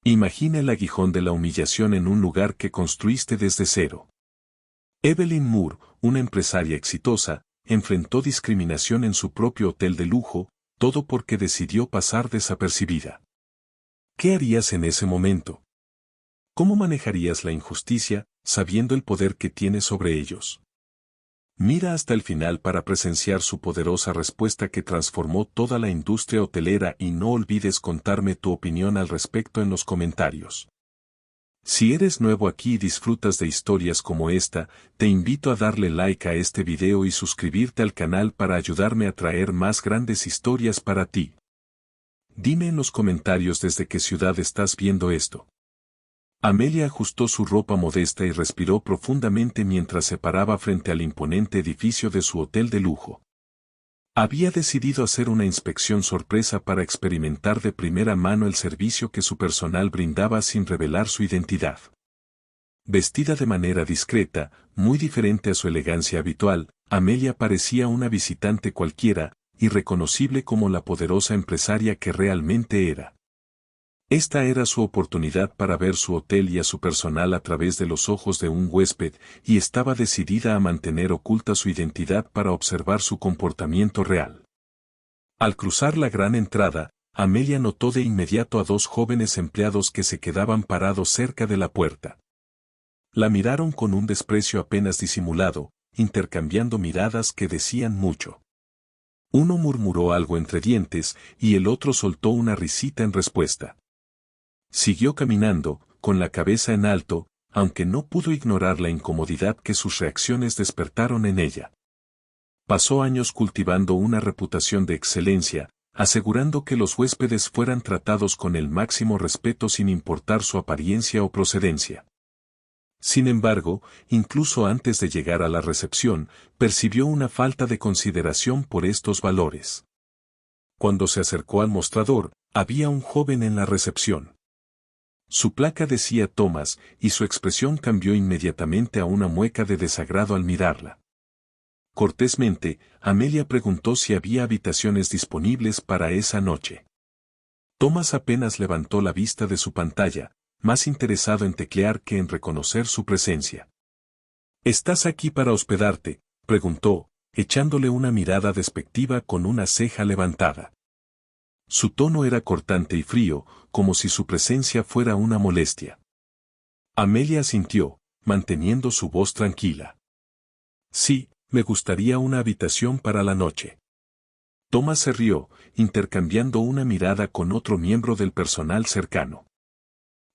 Imagina el aguijón de la humillación en un lugar que construiste desde cero. Evelyn Moore, una empresaria exitosa, enfrentó discriminación en su propio hotel de lujo, todo porque decidió pasar desapercibida. ¿Qué harías en ese momento? ¿Cómo manejarías la injusticia, sabiendo el poder que tienes sobre ellos? Mira hasta el final para presenciar su poderosa respuesta que transformó toda la industria hotelera y no olvides contarme tu opinión al respecto en los comentarios. Si eres nuevo aquí y disfrutas de historias como esta, te invito a darle like a este video y suscribirte al canal para ayudarme a traer más grandes historias para ti. Dime en los comentarios desde qué ciudad estás viendo esto. Amelia ajustó su ropa modesta y respiró profundamente mientras se paraba frente al imponente edificio de su hotel de lujo. Había decidido hacer una inspección sorpresa para experimentar de primera mano el servicio que su personal brindaba sin revelar su identidad. Vestida de manera discreta, muy diferente a su elegancia habitual, Amelia parecía una visitante cualquiera, irreconocible como la poderosa empresaria que realmente era. Esta era su oportunidad para ver su hotel y a su personal a través de los ojos de un huésped, y estaba decidida a mantener oculta su identidad para observar su comportamiento real. Al cruzar la gran entrada, Amelia notó de inmediato a dos jóvenes empleados que se quedaban parados cerca de la puerta. La miraron con un desprecio apenas disimulado, intercambiando miradas que decían mucho. Uno murmuró algo entre dientes y el otro soltó una risita en respuesta. Siguió caminando, con la cabeza en alto, aunque no pudo ignorar la incomodidad que sus reacciones despertaron en ella. Pasó años cultivando una reputación de excelencia, asegurando que los huéspedes fueran tratados con el máximo respeto sin importar su apariencia o procedencia. Sin embargo, incluso antes de llegar a la recepción, percibió una falta de consideración por estos valores. Cuando se acercó al mostrador, había un joven en la recepción. Su placa decía Thomas, y su expresión cambió inmediatamente a una mueca de desagrado al mirarla. Cortésmente, Amelia preguntó si había habitaciones disponibles para esa noche. Thomas apenas levantó la vista de su pantalla, más interesado en teclear que en reconocer su presencia. ¿Estás aquí para hospedarte?, preguntó, echándole una mirada despectiva con una ceja levantada. Su tono era cortante y frío, como si su presencia fuera una molestia. Amelia asintió, manteniendo su voz tranquila. Sí, me gustaría una habitación para la noche. Thomas se rió, intercambiando una mirada con otro miembro del personal cercano.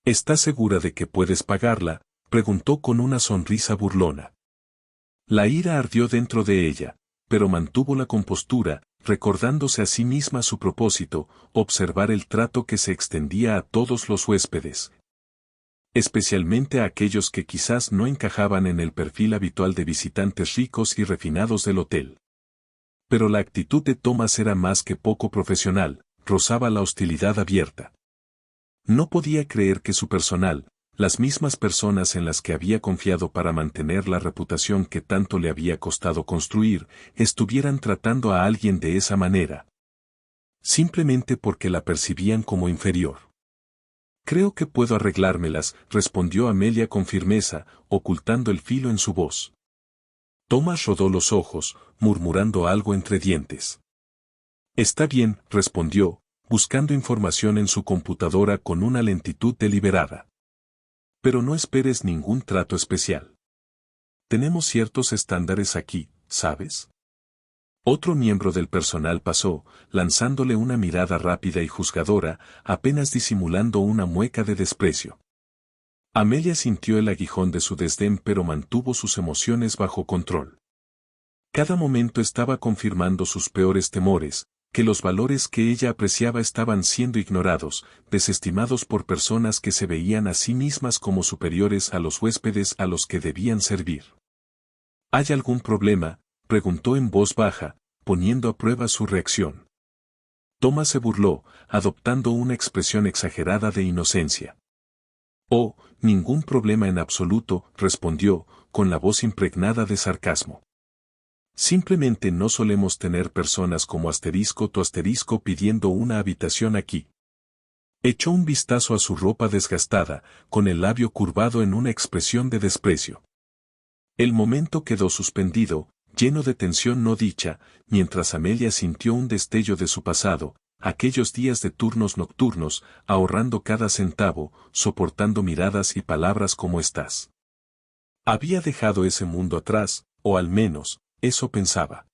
¿Estás segura de que puedes pagarla?, preguntó con una sonrisa burlona. La ira ardió dentro de ella, pero mantuvo la compostura, recordándose a sí misma su propósito, observar el trato que se extendía a todos los huéspedes. Especialmente a aquellos que quizás no encajaban en el perfil habitual de visitantes ricos y refinados del hotel. Pero la actitud de Thomas era más que poco profesional, rozaba la hostilidad abierta. No podía creer que su personal, las mismas personas en las que había confiado para mantener la reputación que tanto le había costado construir, estuvieran tratando a alguien de esa manera. Simplemente porque la percibían como inferior. Creo que puedo arreglármelas, respondió Amelia con firmeza, ocultando el filo en su voz. Thomas rodó los ojos, murmurando algo entre dientes. Está bien, respondió, buscando información en su computadora con una lentitud deliberada. Pero no esperes ningún trato especial. Tenemos ciertos estándares aquí, ¿sabes? Otro miembro del personal pasó, lanzándole una mirada rápida y juzgadora, apenas disimulando una mueca de desprecio. Amelia sintió el aguijón de su desdén pero mantuvo sus emociones bajo control. Cada momento estaba confirmando sus peores temores, que los valores que ella apreciaba estaban siendo ignorados, desestimados por personas que se veían a sí mismas como superiores a los huéspedes a los que debían servir. ¿Hay algún problema?, preguntó en voz baja, poniendo a prueba su reacción. Thomas se burló, adoptando una expresión exagerada de inocencia. Oh, ningún problema en absoluto, respondió, con la voz impregnada de sarcasmo. Simplemente no solemos tener personas como *tu* pidiendo una habitación aquí. Echó un vistazo a su ropa desgastada, con el labio curvado en una expresión de desprecio. El momento quedó suspendido, lleno de tensión no dicha, mientras Amelia sintió un destello de su pasado, aquellos días de turnos nocturnos, ahorrando cada centavo, soportando miradas y palabras como estas. Había dejado ese mundo atrás, o al menos, eso pensaba.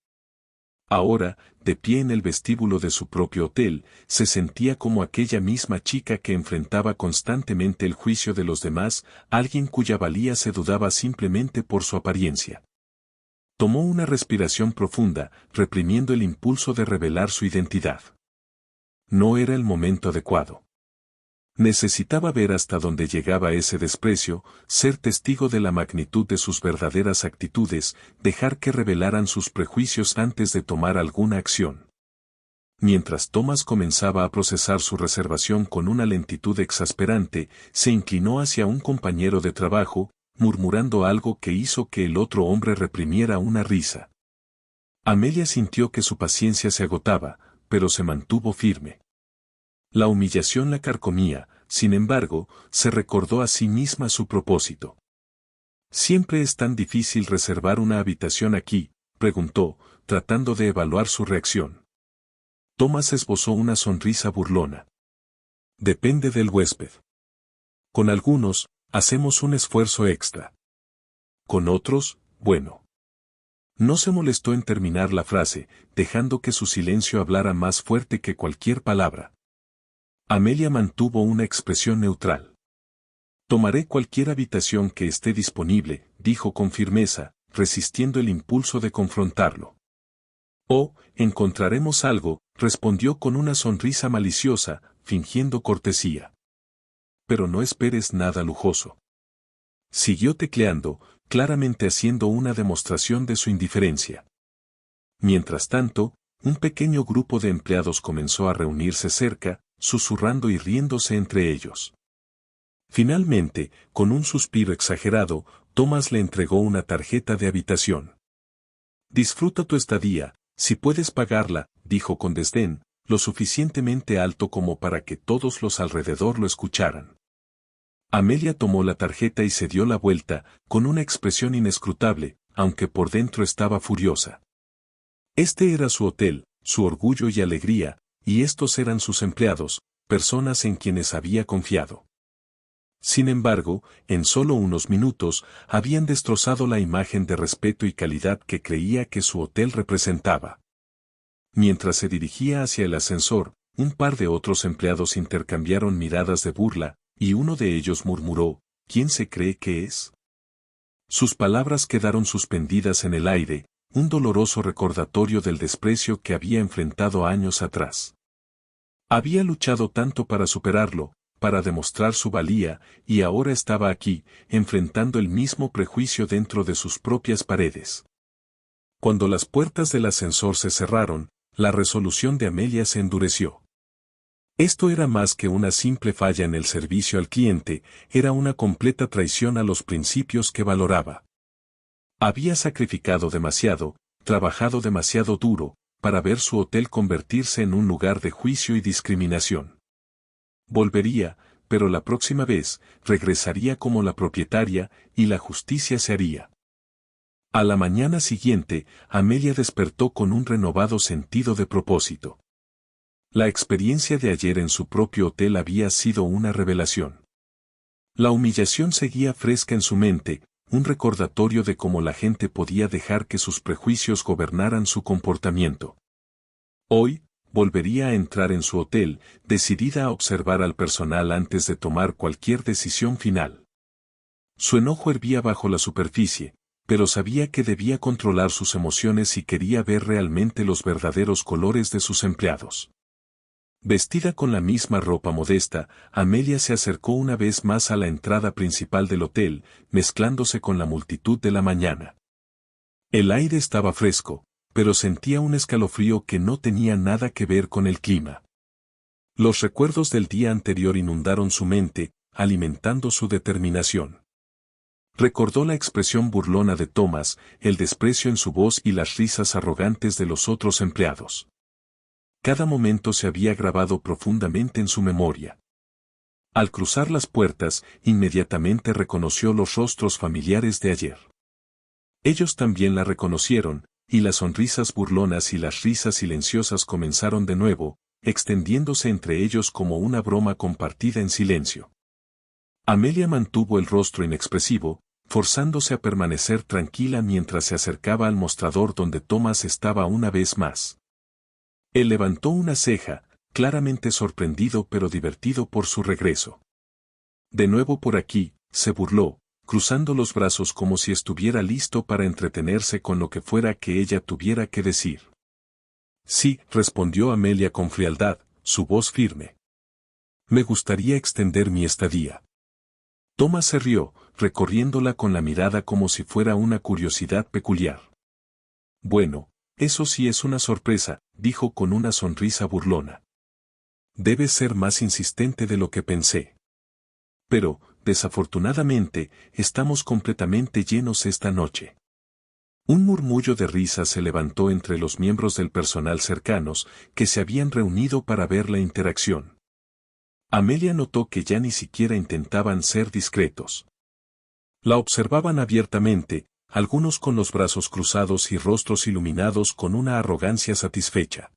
Ahora, de pie en el vestíbulo de su propio hotel, se sentía como aquella misma chica que enfrentaba constantemente el juicio de los demás, alguien cuya valía se dudaba simplemente por su apariencia. Tomó una respiración profunda, reprimiendo el impulso de revelar su identidad. No era el momento adecuado. Necesitaba ver hasta dónde llegaba ese desprecio, ser testigo de la magnitud de sus verdaderas actitudes, dejar que revelaran sus prejuicios antes de tomar alguna acción. Mientras Thomas comenzaba a procesar su reservación con una lentitud exasperante, se inclinó hacia un compañero de trabajo, murmurando algo que hizo que el otro hombre reprimiera una risa. Amelia sintió que su paciencia se agotaba, pero se mantuvo firme. La humillación la carcomía, sin embargo, se recordó a sí misma su propósito. «¿Siempre es tan difícil reservar una habitación aquí?», preguntó, tratando de evaluar su reacción. Thomas esbozó una sonrisa burlona. «Depende del huésped. Con algunos, hacemos un esfuerzo extra. Con otros, bueno». No se molestó en terminar la frase, dejando que su silencio hablara más fuerte que cualquier palabra. Amelia mantuvo una expresión neutral. «Tomaré cualquier habitación que esté disponible», dijo con firmeza, resistiendo el impulso de confrontarlo. «Oh, encontraremos algo», respondió con una sonrisa maliciosa, fingiendo cortesía. «Pero no esperes nada lujoso». Siguió tecleando, claramente haciendo una demostración de su indiferencia. Mientras tanto, un pequeño grupo de empleados comenzó a reunirse cerca, susurrando y riéndose entre ellos. Finalmente, con un suspiro exagerado, Thomas le entregó una tarjeta de habitación. «Disfruta tu estadía, si puedes pagarla», dijo con desdén, lo suficientemente alto como para que todos los alrededor lo escucharan. Amelia tomó la tarjeta y se dio la vuelta, con una expresión inescrutable, aunque por dentro estaba furiosa. Este era su hotel, su orgullo y alegría, y estos eran sus empleados, personas en quienes había confiado. Sin embargo, en solo unos minutos, habían destrozado la imagen de respeto y calidad que creía que su hotel representaba. Mientras se dirigía hacia el ascensor, un par de otros empleados intercambiaron miradas de burla, y uno de ellos murmuró, «¿Quién se cree que es?». Sus palabras quedaron suspendidas en el aire, un doloroso recordatorio del desprecio que había enfrentado años atrás. Había luchado tanto para superarlo, para demostrar su valía, y ahora estaba aquí, enfrentando el mismo prejuicio dentro de sus propias paredes. Cuando las puertas del ascensor se cerraron, la resolución de Amelia se endureció. Esto era más que una simple falla en el servicio al cliente, era una completa traición a los principios que valoraba. Había sacrificado demasiado, trabajado demasiado duro, para ver su hotel convertirse en un lugar de juicio y discriminación. Volvería, pero la próxima vez, regresaría como la propietaria, y la justicia se haría. A la mañana siguiente, Amelia despertó con un renovado sentido de propósito. La experiencia de ayer en su propio hotel había sido una revelación. La humillación seguía fresca en su mente, un recordatorio de cómo la gente podía dejar que sus prejuicios gobernaran su comportamiento. Hoy, volvería a entrar en su hotel, decidida a observar al personal antes de tomar cualquier decisión final. Su enojo hervía bajo la superficie, pero sabía que debía controlar sus emociones y quería ver realmente los verdaderos colores de sus empleados. Vestida con la misma ropa modesta, Amelia se acercó una vez más a la entrada principal del hotel, mezclándose con la multitud de la mañana. El aire estaba fresco, pero sentía un escalofrío que no tenía nada que ver con el clima. Los recuerdos del día anterior inundaron su mente, alimentando su determinación. Recordó la expresión burlona de Thomas, el desprecio en su voz y las risas arrogantes de los otros empleados. Cada momento se había grabado profundamente en su memoria. Al cruzar las puertas, inmediatamente reconoció los rostros familiares de ayer. Ellos también la reconocieron, y las sonrisas burlonas y las risas silenciosas comenzaron de nuevo, extendiéndose entre ellos como una broma compartida en silencio. Amelia mantuvo el rostro inexpresivo, forzándose a permanecer tranquila mientras se acercaba al mostrador donde Thomas estaba una vez más. Él levantó una ceja, claramente sorprendido pero divertido por su regreso. De nuevo por aquí, se burló, cruzando los brazos como si estuviera listo para entretenerse con lo que fuera que ella tuviera que decir. Sí, respondió Amelia con frialdad, su voz firme. Me gustaría extender mi estadía. Thomas se rió, recorriéndola con la mirada como si fuera una curiosidad peculiar. Bueno, eso sí es una sorpresa, dijo con una sonrisa burlona. Debes ser más insistente de lo que pensé. Pero, desafortunadamente, estamos completamente llenos esta noche. Un murmullo de risa se levantó entre los miembros del personal cercanos, que se habían reunido para ver la interacción. Amelia notó que ya ni siquiera intentaban ser discretos. La observaban abiertamente, algunos con los brazos cruzados y rostros iluminados con una arrogancia satisfecha.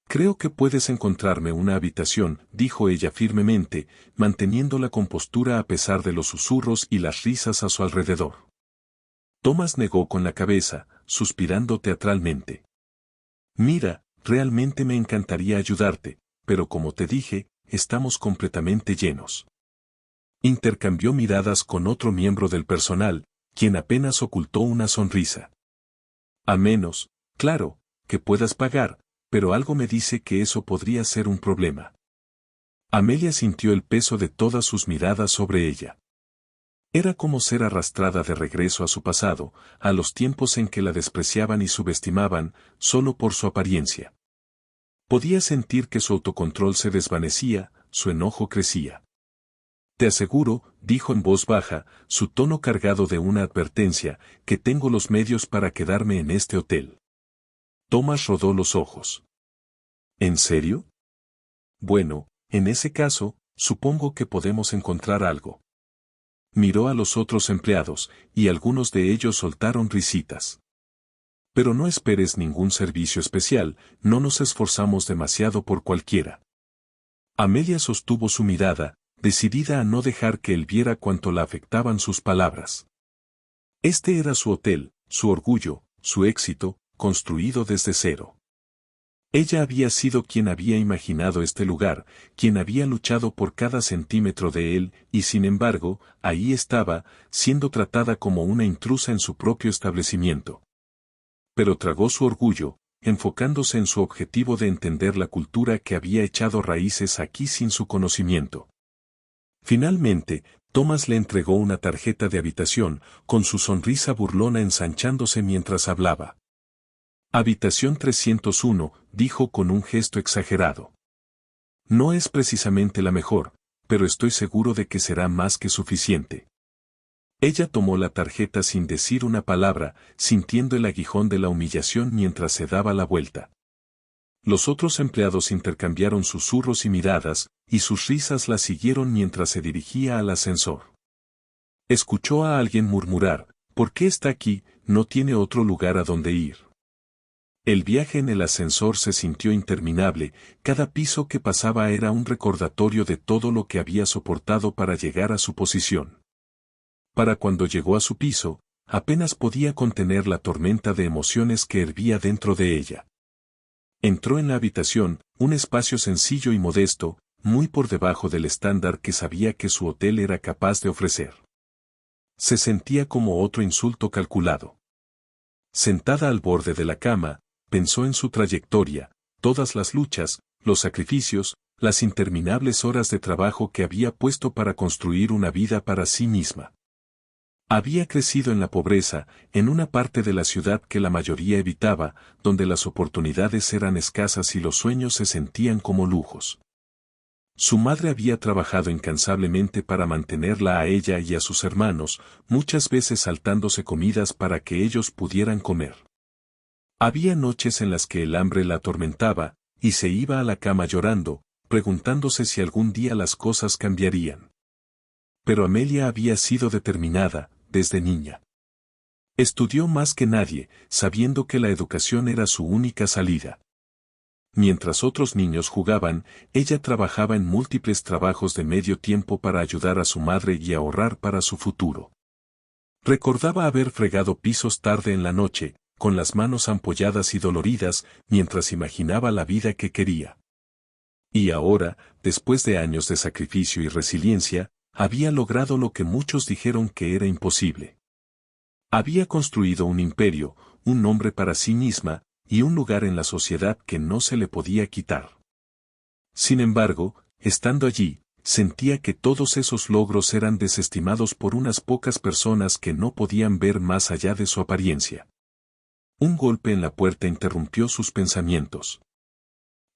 Creo que puedes encontrarme una habitación, dijo ella firmemente, manteniendo la compostura a pesar de los susurros y las risas a su alrededor. Thomas negó con la cabeza, suspirando teatralmente. Mira, realmente me encantaría ayudarte, pero como te dije, estamos completamente llenos. Intercambió miradas con otro miembro del personal, quien apenas ocultó una sonrisa. A menos, claro, que puedas pagar, pero algo me dice que eso podría ser un problema. Amelia sintió el peso de todas sus miradas sobre ella. Era como ser arrastrada de regreso a su pasado, a los tiempos en que la despreciaban y subestimaban, solo por su apariencia. Podía sentir que su autocontrol se desvanecía, su enojo crecía. Te aseguro, dijo en voz baja, su tono cargado de una advertencia, que tengo los medios para quedarme en este hotel. Thomas rodó los ojos. ¿En serio? Bueno, en ese caso, supongo que podemos encontrar algo. Miró a los otros empleados, y algunos de ellos soltaron risitas. Pero no esperes ningún servicio especial, no nos esforzamos demasiado por cualquiera. Amelia sostuvo su mirada, decidida a no dejar que él viera cuánto la afectaban sus palabras. Este era su hotel, su orgullo, su éxito, construido desde cero. Ella había sido quien había imaginado este lugar, quien había luchado por cada centímetro de él, y sin embargo, ahí estaba, siendo tratada como una intrusa en su propio establecimiento. Pero tragó su orgullo, enfocándose en su objetivo de entender la cultura que había echado raíces aquí sin su conocimiento. Finalmente, Thomas le entregó una tarjeta de habitación, con su sonrisa burlona ensanchándose mientras hablaba. Habitación 301, dijo con un gesto exagerado. No es precisamente la mejor, pero estoy seguro de que será más que suficiente. Ella tomó la tarjeta sin decir una palabra, sintiendo el aguijón de la humillación mientras se daba la vuelta. Los otros empleados intercambiaron susurros y miradas, y sus risas la siguieron mientras se dirigía al ascensor. Escuchó a alguien murmurar, ¿por qué está aquí? No tiene otro lugar a donde ir. El viaje en el ascensor se sintió interminable, cada piso que pasaba era un recordatorio de todo lo que había soportado para llegar a su posición. Para cuando llegó a su piso, apenas podía contener la tormenta de emociones que hervía dentro de ella. Entró en la habitación, un espacio sencillo y modesto, muy por debajo del estándar que sabía que su hotel era capaz de ofrecer. Se sentía como otro insulto calculado. Sentada al borde de la cama, pensó en su trayectoria, todas las luchas, los sacrificios, las interminables horas de trabajo que había puesto para construir una vida para sí misma. Había crecido en la pobreza, en una parte de la ciudad que la mayoría evitaba, donde las oportunidades eran escasas y los sueños se sentían como lujos. Su madre había trabajado incansablemente para mantenerla a ella y a sus hermanos, muchas veces saltándose comidas para que ellos pudieran comer. Había noches en las que el hambre la atormentaba, y se iba a la cama llorando, preguntándose si algún día las cosas cambiarían. Pero Amelia había sido determinada, desde niña. Estudió más que nadie, sabiendo que la educación era su única salida. Mientras otros niños jugaban, ella trabajaba en múltiples trabajos de medio tiempo para ayudar a su madre y ahorrar para su futuro. Recordaba haber fregado pisos tarde en la noche, con las manos ampolladas y doloridas, mientras imaginaba la vida que quería. Y ahora, después de años de sacrificio y resiliencia, había logrado lo que muchos dijeron que era imposible. Había construido un imperio, un nombre para sí misma, y un lugar en la sociedad que no se le podía quitar. Sin embargo, estando allí, sentía que todos esos logros eran desestimados por unas pocas personas que no podían ver más allá de su apariencia. Un golpe en la puerta interrumpió sus pensamientos.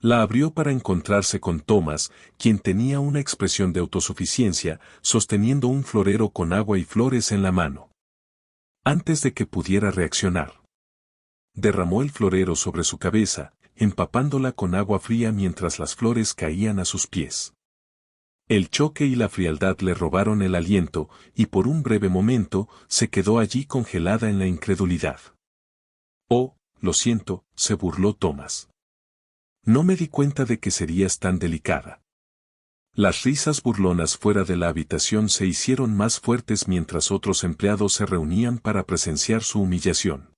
La abrió para encontrarse con Thomas, quien tenía una expresión de autosuficiencia, sosteniendo un florero con agua y flores en la mano. Antes de que pudiera reaccionar, derramó el florero sobre su cabeza, empapándola con agua fría mientras las flores caían a sus pies. El choque y la frialdad le robaron el aliento, y por un breve momento, se quedó allí congelada en la incredulidad. Oh, lo siento, se burló Thomas. No me di cuenta de que serías tan delicada. Las risas burlonas fuera de la habitación se hicieron más fuertes mientras otros empleados se reunían para presenciar su humillación.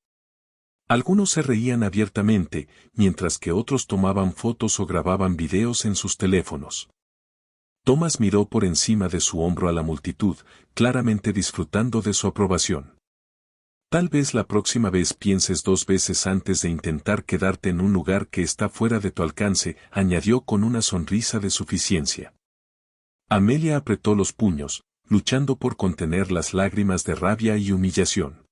Algunos se reían abiertamente, mientras que otros tomaban fotos o grababan videos en sus teléfonos. Thomas miró por encima de su hombro a la multitud, claramente disfrutando de su aprobación. Tal vez la próxima vez pienses 2 veces antes de intentar quedarte en un lugar que está fuera de tu alcance, añadió con una sonrisa de suficiencia. Amelia apretó los puños, luchando por contener las lágrimas de rabia y humillación.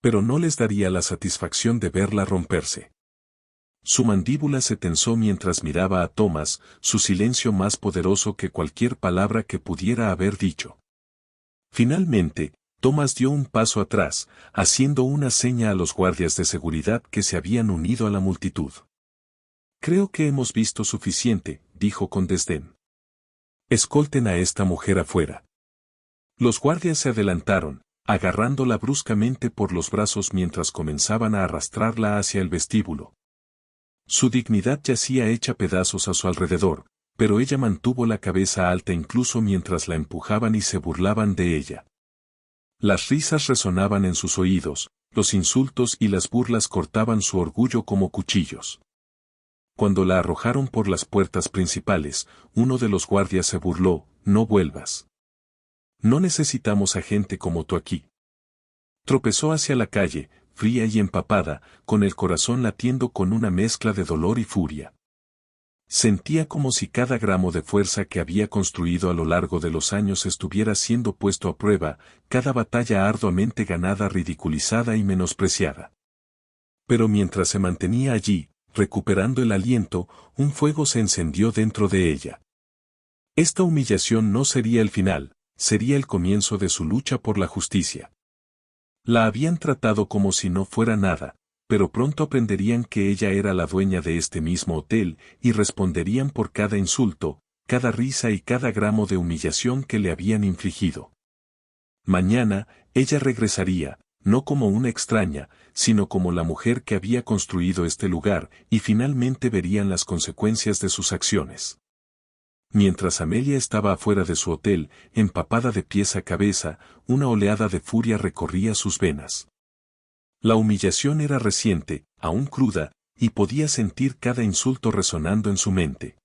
Pero no les daría la satisfacción de verla romperse. Su mandíbula se tensó mientras miraba a Thomas, su silencio más poderoso que cualquier palabra que pudiera haber dicho. Finalmente, Thomas dio un paso atrás, haciendo una seña a los guardias de seguridad que se habían unido a la multitud. Creo que hemos visto suficiente, dijo con desdén. Escolten a esta mujer afuera. Los guardias se adelantaron, agarrándola bruscamente por los brazos mientras comenzaban a arrastrarla hacia el vestíbulo. Su dignidad yacía hecha pedazos a su alrededor, pero ella mantuvo la cabeza alta incluso mientras la empujaban y se burlaban de ella. Las risas resonaban en sus oídos, los insultos y las burlas cortaban su orgullo como cuchillos. Cuando la arrojaron por las puertas principales, uno de los guardias se burló, «No vuelvas. No necesitamos a gente como tú aquí». Tropezó hacia la calle, fría y empapada, con el corazón latiendo con una mezcla de dolor y furia. Sentía como si cada gramo de fuerza que había construido a lo largo de los años estuviera siendo puesto a prueba, cada batalla arduamente ganada ridiculizada y menospreciada. Pero mientras se mantenía allí, recuperando el aliento, un fuego se encendió dentro de ella. Esta humillación no sería el final, sería el comienzo de su lucha por la justicia. La habían tratado como si no fuera nada, pero pronto aprenderían que ella era la dueña de este mismo hotel y responderían por cada insulto, cada risa y cada gramo de humillación que le habían infligido. Mañana, ella regresaría, no como una extraña, sino como la mujer que había construido este lugar, y finalmente verían las consecuencias de sus acciones. Mientras Amelia estaba afuera de su hotel, empapada de pies a cabeza, una oleada de furia recorría sus venas. La humillación era reciente, aún cruda, y podía sentir cada insulto resonando en su mente.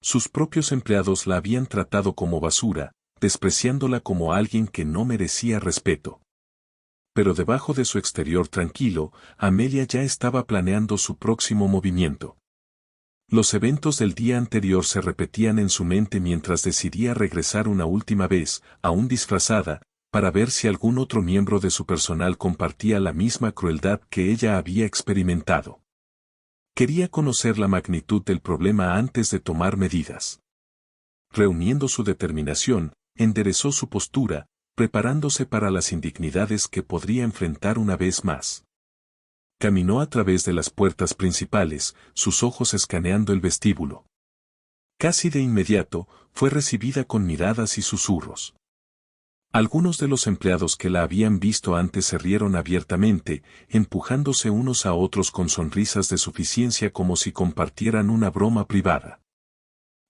Sus propios empleados la habían tratado como basura, despreciándola como alguien que no merecía respeto. Pero debajo de su exterior tranquilo, Amelia ya estaba planeando su próximo movimiento. Los eventos del día anterior se repetían en su mente mientras decidía regresar una última vez, aún disfrazada, para ver si algún otro miembro de su personal compartía la misma crueldad que ella había experimentado. Quería conocer la magnitud del problema antes de tomar medidas. Reuniendo su determinación, enderezó su postura, preparándose para las indignidades que podría enfrentar una vez más. Caminó a través de las puertas principales, sus ojos escaneando el vestíbulo. Casi de inmediato, fue recibida con miradas y susurros. Algunos de los empleados que la habían visto antes se rieron abiertamente, empujándose unos a otros con sonrisas de suficiencia como si compartieran una broma privada.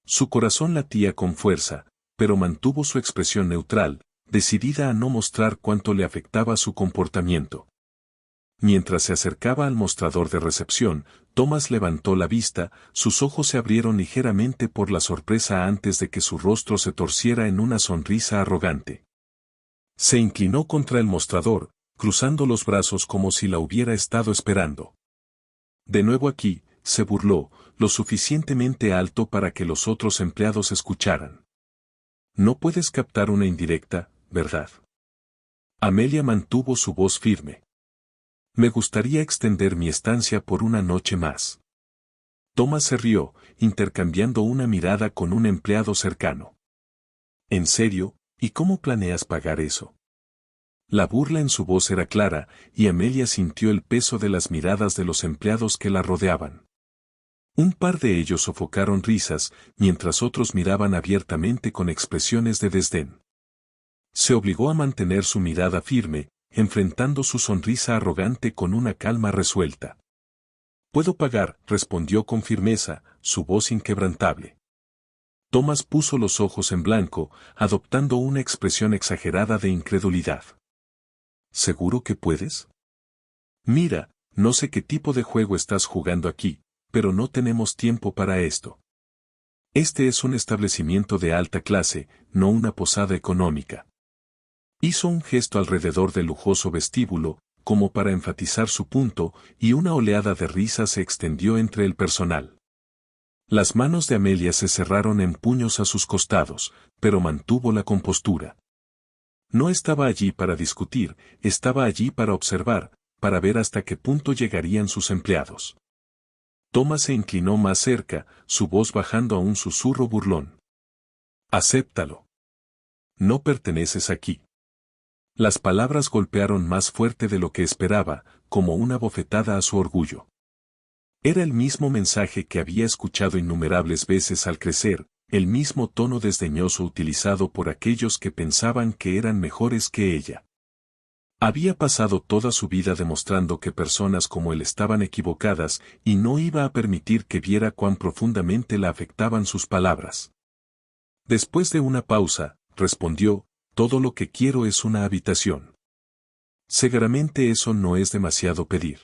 Su corazón latía con fuerza, pero mantuvo su expresión neutral, decidida a no mostrar cuánto le afectaba su comportamiento. Mientras se acercaba al mostrador de recepción, Thomas levantó la vista, sus ojos se abrieron ligeramente por la sorpresa antes de que su rostro se torciera en una sonrisa arrogante. Se inclinó contra el mostrador, cruzando los brazos como si la hubiera estado esperando. De nuevo aquí, se burló, lo suficientemente alto para que los otros empleados escucharan. No puedes captar una indirecta, ¿verdad? Amelia mantuvo su voz firme. Me gustaría extender mi estancia por una noche más. Thomas se rió, intercambiando una mirada con un empleado cercano. ¿En serio? ¿Y cómo planeas pagar eso? La burla en su voz era clara, y Amelia sintió el peso de las miradas de los empleados que la rodeaban. Un par de ellos sofocaron risas, mientras otros miraban abiertamente con expresiones de desdén. Se obligó a mantener su mirada firme, enfrentando su sonrisa arrogante con una calma resuelta. «Puedo pagar», respondió con firmeza, su voz inquebrantable. Thomas puso los ojos en blanco, adoptando una expresión exagerada de incredulidad. ¿Seguro que puedes? Mira, no sé qué tipo de juego estás jugando aquí, pero no tenemos tiempo para esto. Este es un establecimiento de alta clase, no una posada económica. Hizo un gesto alrededor del lujoso vestíbulo, como para enfatizar su punto, y una oleada de risa se extendió entre el personal. Las manos de Amelia se cerraron en puños a sus costados, pero mantuvo la compostura. No estaba allí para discutir, estaba allí para observar, para ver hasta qué punto llegarían sus empleados. Thomas se inclinó más cerca, su voz bajando a un susurro burlón. Acéptalo. No perteneces aquí. Las palabras golpearon más fuerte de lo que esperaba, como una bofetada a su orgullo. Era el mismo mensaje que había escuchado innumerables veces al crecer, el mismo tono desdeñoso utilizado por aquellos que pensaban que eran mejores que ella. Había pasado toda su vida demostrando que personas como él estaban equivocadas y no iba a permitir que viera cuán profundamente la afectaban sus palabras. Después de una pausa, respondió, todo lo que quiero es una habitación. Seguramente eso no es demasiado pedir.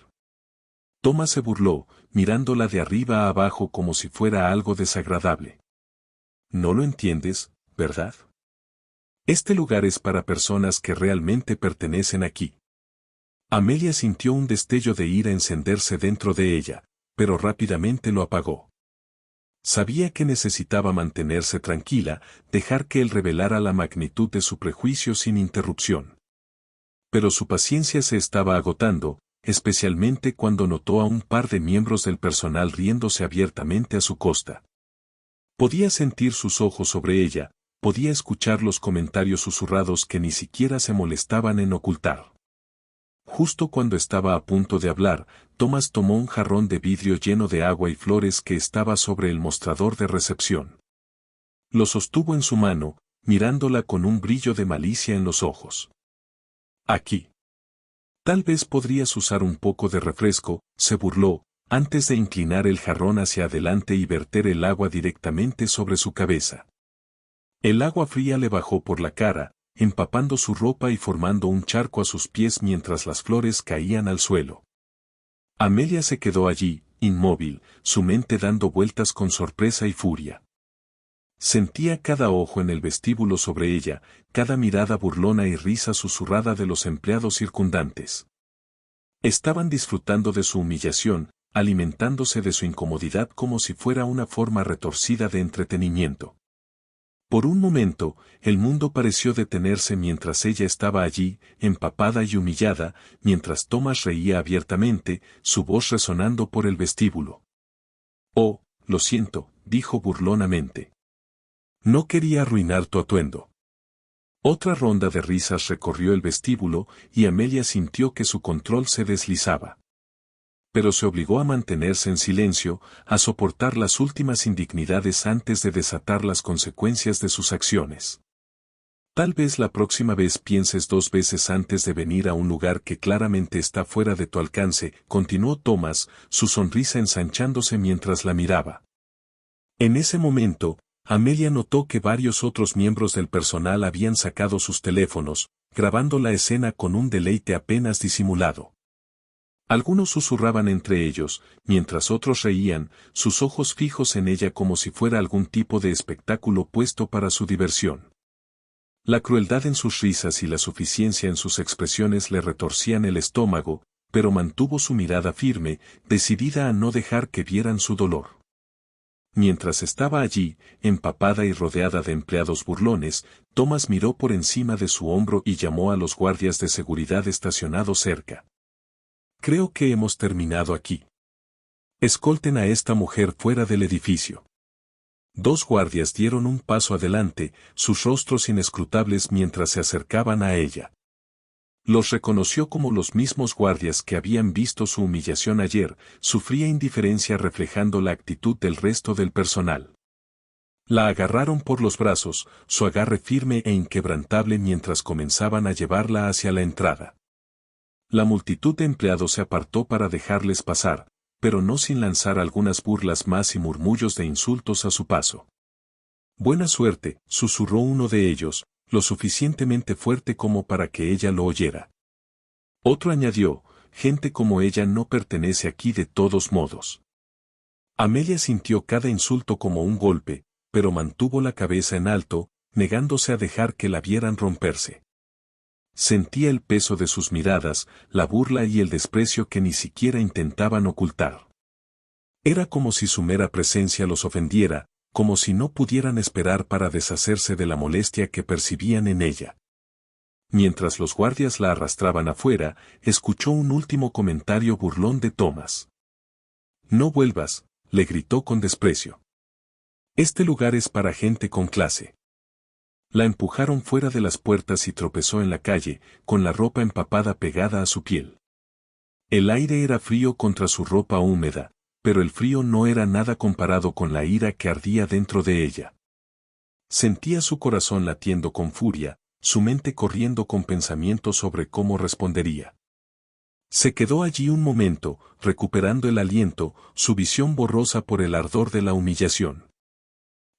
Thomas se burló, mirándola de arriba a abajo como si fuera algo desagradable. No lo entiendes, ¿verdad? Este lugar es para personas que realmente pertenecen aquí. Amelia sintió un destello de ira encenderse dentro de ella, pero rápidamente lo apagó. Sabía que necesitaba mantenerse tranquila, dejar que él revelara la magnitud de su prejuicio sin interrupción. Pero su paciencia se estaba agotando, especialmente cuando notó a un par de miembros del personal riéndose abiertamente a su costa. Podía sentir sus ojos sobre ella, podía escuchar los comentarios susurrados que ni siquiera se molestaban en ocultar. Justo cuando estaba a punto de hablar, Thomas tomó un jarrón de vidrio lleno de agua y flores que estaba sobre el mostrador de recepción. Lo sostuvo en su mano, mirándola con un brillo de malicia en los ojos. Aquí. Tal vez podrías usar un poco de refresco, se burló, antes de inclinar el jarrón hacia adelante y verter el agua directamente sobre su cabeza. El agua fría le bajó por la cara, empapando su ropa y formando un charco a sus pies mientras las flores caían al suelo. Amelia se quedó allí, inmóvil, su mente dando vueltas con sorpresa y furia. Sentía cada ojo en el vestíbulo sobre ella, cada mirada burlona y risa susurrada de los empleados circundantes. Estaban disfrutando de su humillación, alimentándose de su incomodidad como si fuera una forma retorcida de entretenimiento. Por un momento, el mundo pareció detenerse mientras ella estaba allí, empapada y humillada, mientras Thomas reía abiertamente, su voz resonando por el vestíbulo. «Oh, lo siento», dijo burlonamente. «No quería arruinar tu atuendo». Otra ronda de risas recorrió el vestíbulo y Amelia sintió que su control se deslizaba. pero se obligó a mantenerse en silencio, a soportar las últimas indignidades antes de desatar las consecuencias de sus acciones. Tal vez la próxima vez pienses 2 veces antes de venir a un lugar que claramente está fuera de tu alcance, continuó Thomas, su sonrisa ensanchándose mientras la miraba. En ese momento, Amelia notó que varios otros miembros del personal habían sacado sus teléfonos, grabando la escena con un deleite apenas disimulado. Algunos susurraban entre ellos, mientras otros reían, sus ojos fijos en ella como si fuera algún tipo de espectáculo puesto para su diversión. La crueldad en sus risas y la suficiencia en sus expresiones le retorcían el estómago, pero mantuvo su mirada firme, decidida a no dejar que vieran su dolor. Mientras estaba allí, empapada y rodeada de empleados burlones, Thomas miró por encima de su hombro y llamó a los guardias de seguridad estacionados cerca. Creo que hemos terminado aquí. Escolten a esta mujer fuera del edificio. 2 guardias dieron un paso adelante, sus rostros inescrutables mientras se acercaban a ella. Los reconoció como los mismos guardias que habían visto su humillación ayer, su fría indiferencia reflejando la actitud del resto del personal. La agarraron por los brazos, su agarre firme e inquebrantable mientras comenzaban a llevarla hacia la entrada. La multitud de empleados se apartó para dejarles pasar, pero no sin lanzar algunas burlas más y murmullos de insultos a su paso. Buena suerte, susurró uno de ellos, lo suficientemente fuerte como para que ella lo oyera. Otro añadió, gente como ella no pertenece aquí de todos modos. Amelia sintió cada insulto como un golpe, pero mantuvo la cabeza en alto, negándose a dejar que la vieran romperse. Sentía el peso de sus miradas, la burla y el desprecio que ni siquiera intentaban ocultar. Era como si su mera presencia los ofendiera, como si no pudieran esperar para deshacerse de la molestia que percibían en ella. Mientras los guardias la arrastraban afuera, escuchó un último comentario burlón de Thomas. No vuelvas, le gritó con desprecio. Este lugar es para gente con clase. La empujaron fuera de las puertas y tropezó en la calle, con la ropa empapada pegada a su piel. El aire era frío contra su ropa húmeda, pero el frío no era nada comparado con la ira que ardía dentro de ella. Sentía su corazón latiendo con furia, su mente corriendo con pensamientos sobre cómo respondería. Se quedó allí un momento, recuperando el aliento, su visión borrosa por el ardor de la humillación.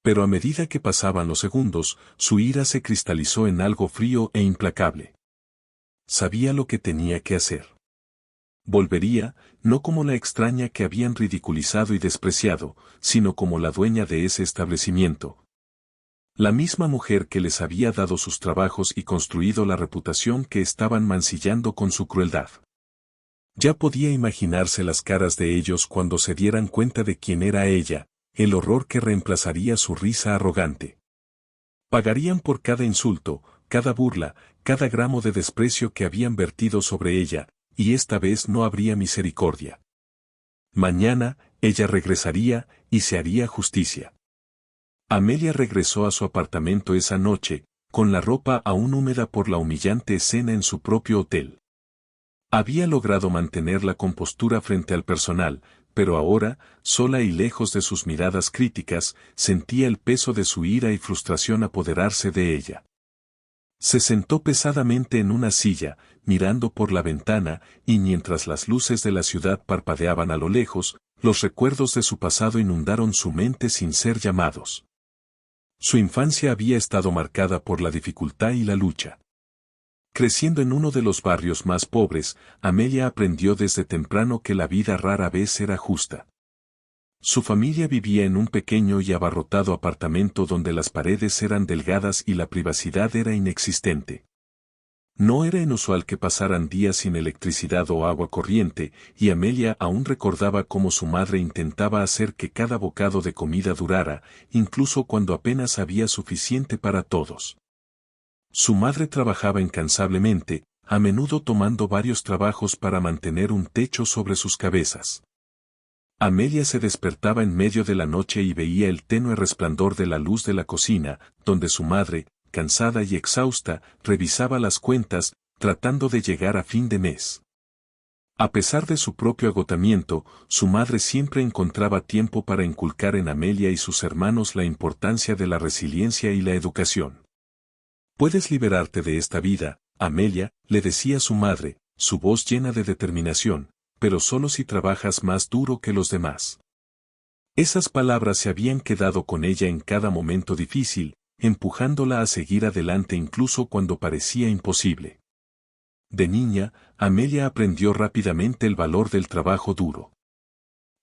Pero a medida que pasaban los segundos, su ira se cristalizó en algo frío e implacable. Sabía lo que tenía que hacer. Volvería, no como la extraña que habían ridiculizado y despreciado, sino como la dueña de ese establecimiento. La misma mujer que les había dado sus trabajos y construido la reputación que estaban mancillando con su crueldad. Ya podía imaginarse las caras de ellos cuando se dieran cuenta de quién era ella, el horror que reemplazaría su risa arrogante. Pagarían por cada insulto, cada burla, cada gramo de desprecio que habían vertido sobre ella, y esta vez no habría misericordia. Mañana, ella regresaría, y se haría justicia. Amelia regresó a su apartamento esa noche, con la ropa aún húmeda por la humillante escena en su propio hotel. Había logrado mantener la compostura frente al personal, pero ahora, sola y lejos de sus miradas críticas, sentía el peso de su ira y frustración apoderarse de ella. Se sentó pesadamente en una silla, mirando por la ventana, y mientras las luces de la ciudad parpadeaban a lo lejos, los recuerdos de su pasado inundaron su mente sin ser llamados. Su infancia había estado marcada por la dificultad y la lucha. Creciendo en uno de los barrios más pobres, Amelia aprendió desde temprano que la vida rara vez era justa. Su familia vivía en un pequeño y abarrotado apartamento donde las paredes eran delgadas y la privacidad era inexistente. No era inusual que pasaran días sin electricidad o agua corriente, y Amelia aún recordaba cómo su madre intentaba hacer que cada bocado de comida durara, incluso cuando apenas había suficiente para todos. Su madre trabajaba incansablemente, a menudo tomando varios trabajos para mantener un techo sobre sus cabezas. Amelia se despertaba en medio de la noche y veía el tenue resplandor de la luz de la cocina, donde su madre, cansada y exhausta, revisaba las cuentas, tratando de llegar a fin de mes. A pesar de su propio agotamiento, su madre siempre encontraba tiempo para inculcar en Amelia y sus hermanos la importancia de la resiliencia y la educación. Puedes liberarte de esta vida, Amelia, le decía su madre, su voz llena de determinación, pero solo si trabajas más duro que los demás. Esas palabras se habían quedado con ella en cada momento difícil, empujándola a seguir adelante incluso cuando parecía imposible. De niña, Amelia aprendió rápidamente el valor del trabajo duro.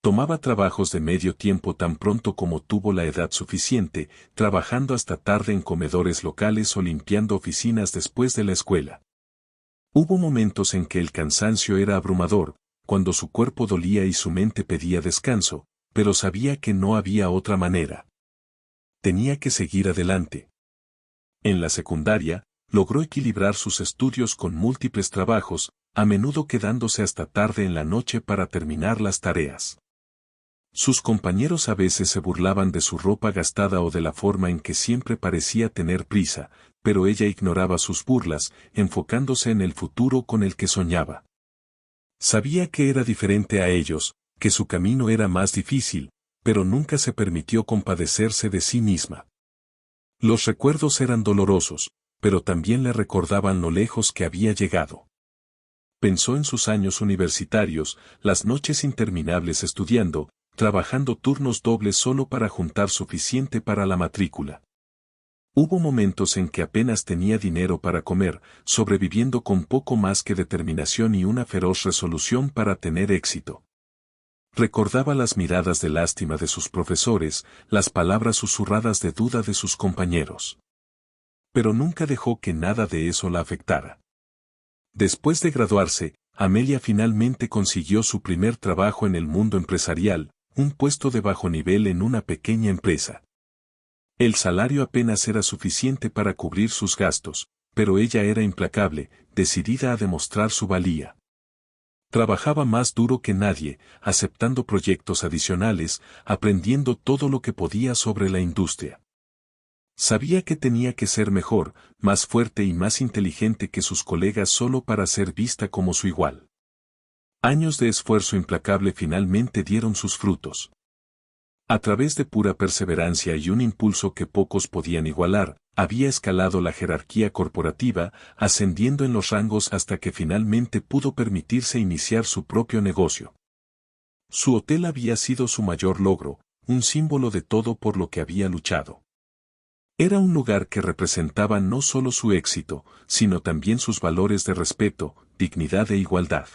Tomaba trabajos de medio tiempo tan pronto como tuvo la edad suficiente, trabajando hasta tarde en comedores locales o limpiando oficinas después de la escuela. Hubo momentos en que el cansancio era abrumador, cuando su cuerpo dolía y su mente pedía descanso, pero sabía que no había otra manera. Tenía que seguir adelante. En la secundaria, logró equilibrar sus estudios con múltiples trabajos, a menudo quedándose hasta tarde en la noche para terminar las tareas. Sus compañeros a veces se burlaban de su ropa gastada o de la forma en que siempre parecía tener prisa, pero ella ignoraba sus burlas, enfocándose en el futuro con el que soñaba. Sabía que era diferente a ellos, que su camino era más difícil, pero nunca se permitió compadecerse de sí misma. Los recuerdos eran dolorosos, pero también le recordaban lo lejos que había llegado. Pensó en sus años universitarios, las noches interminables estudiando, trabajando turnos dobles solo para juntar suficiente para la matrícula. Hubo momentos en que apenas tenía dinero para comer, sobreviviendo con poco más que determinación y una feroz resolución para tener éxito. Recordaba las miradas de lástima de sus profesores, las palabras susurradas de duda de sus compañeros. Pero nunca dejó que nada de eso la afectara. Después de graduarse, Amelia finalmente consiguió su primer trabajo en el mundo empresarial, un puesto de bajo nivel en una pequeña empresa. El salario apenas era suficiente para cubrir sus gastos, pero ella era implacable, decidida a demostrar su valía. Trabajaba más duro que nadie, aceptando proyectos adicionales, aprendiendo todo lo que podía sobre la industria. Sabía que tenía que ser mejor, más fuerte y más inteligente que sus colegas solo para ser vista como su igual. Años de esfuerzo implacable finalmente dieron sus frutos. A través de pura perseverancia y un impulso que pocos podían igualar, había escalado la jerarquía corporativa, ascendiendo en los rangos hasta que finalmente pudo permitirse iniciar su propio negocio. Su hotel había sido su mayor logro, un símbolo de todo por lo que había luchado. Era un lugar que representaba no solo su éxito, sino también sus valores de respeto, dignidad e igualdad.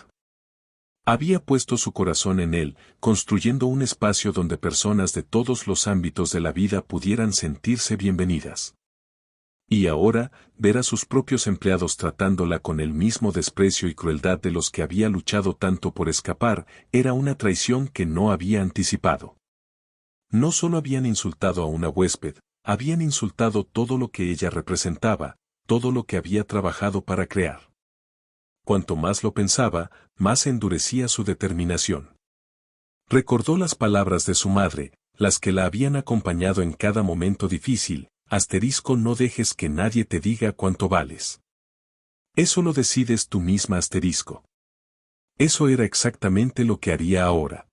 Había puesto su corazón en él, construyendo un espacio donde personas de todos los ámbitos de la vida pudieran sentirse bienvenidas. Y ahora, ver a sus propios empleados tratándola con el mismo desprecio y crueldad de los que había luchado tanto por escapar, era una traición que no había anticipado. No solo habían insultado a una huésped, habían insultado todo lo que ella representaba, todo lo que había trabajado para crear. Cuanto más lo pensaba, más endurecía su determinación. Recordó las palabras de su madre, las que la habían acompañado en cada momento difícil: no dejes que nadie te diga cuánto vales. Eso lo decides tú misma. Eso era exactamente lo que haría ahora.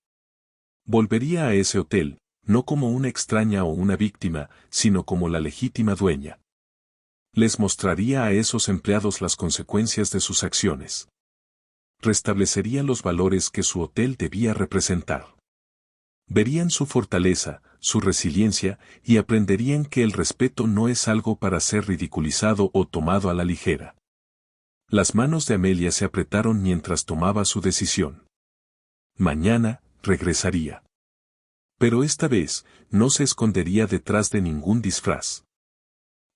Volvería a ese hotel, no como una extraña o una víctima, sino como la legítima dueña. Les mostraría a esos empleados las consecuencias de sus acciones. Restablecería los valores que su hotel debía representar. Verían su fortaleza, su resiliencia, y aprenderían que el respeto no es algo para ser ridiculizado o tomado a la ligera. Las manos de Amelia se apretaron mientras tomaba su decisión. Mañana, regresaría. Pero esta vez, no se escondería detrás de ningún disfraz.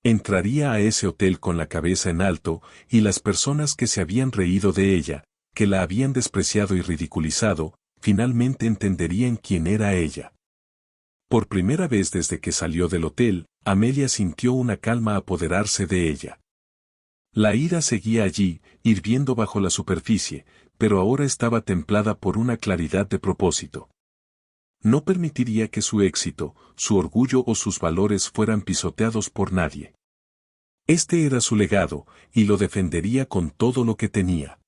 Entraría a ese hotel con la cabeza en alto, y las personas que se habían reído de ella, que la habían despreciado y ridiculizado, finalmente entenderían quién era ella. Por primera vez desde que salió del hotel, Amelia sintió una calma apoderarse de ella. La ira seguía allí, hirviendo bajo la superficie, pero ahora estaba templada por una claridad de propósito. No permitiría que su éxito, su orgullo o sus valores fueran pisoteados por nadie. Este era su legado, y lo defendería con todo lo que tenía.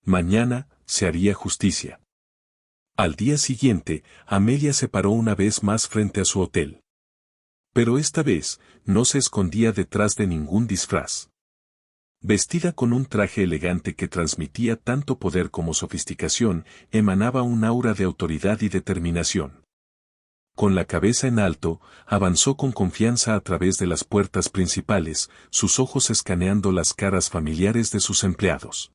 Mañana, se haría justicia. Al día siguiente, Amelia se paró una vez más frente a su hotel. Pero esta vez, no se escondía detrás de ningún disfraz. Vestida con un traje elegante que transmitía tanto poder como sofisticación, emanaba un aura de autoridad y determinación. Con la cabeza en alto, avanzó con confianza a través de las puertas principales, sus ojos escaneando las caras familiares de sus empleados.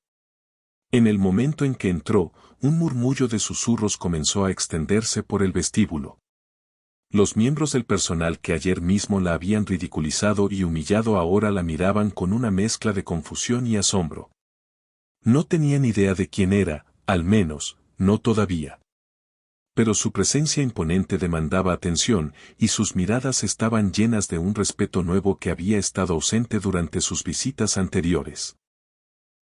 En el momento en que entró, un murmullo de susurros comenzó a extenderse por el vestíbulo. Los miembros del personal que ayer mismo la habían ridiculizado y humillado ahora la miraban con una mezcla de confusión y asombro. No tenían idea de quién era, al menos, no todavía. Pero su presencia imponente demandaba atención, y sus miradas estaban llenas de un respeto nuevo que había estado ausente durante sus visitas anteriores.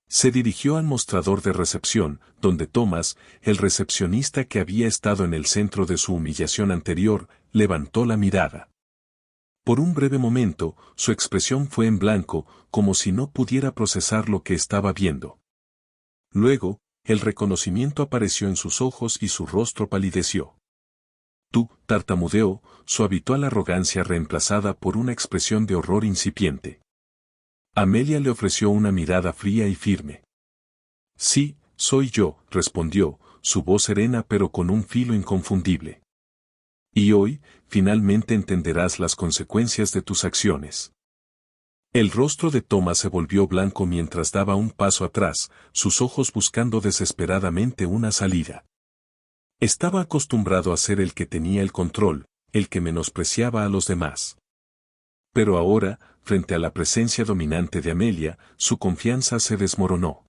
Se dirigió al mostrador de recepción, donde Thomas, el recepcionista que había estado en el centro de su humillación anterior, levantó la mirada. Por un breve momento, su expresión fue en blanco, como si no pudiera procesar lo que estaba viendo. Luego, el reconocimiento apareció en sus ojos y su rostro palideció. Tú, tartamudeó, su habitual arrogancia reemplazada por una expresión de horror incipiente. Amelia le ofreció una mirada fría y firme. Sí, soy yo, respondió, su voz serena pero con un filo inconfundible. Y hoy, finalmente entenderás las consecuencias de tus acciones. El rostro de Thomas se volvió blanco mientras daba un paso atrás, sus ojos buscando desesperadamente una salida. Estaba acostumbrado a ser el que tenía el control, el que menospreciaba a los demás. Pero ahora, frente a la presencia dominante de Amelia, su confianza se desmoronó.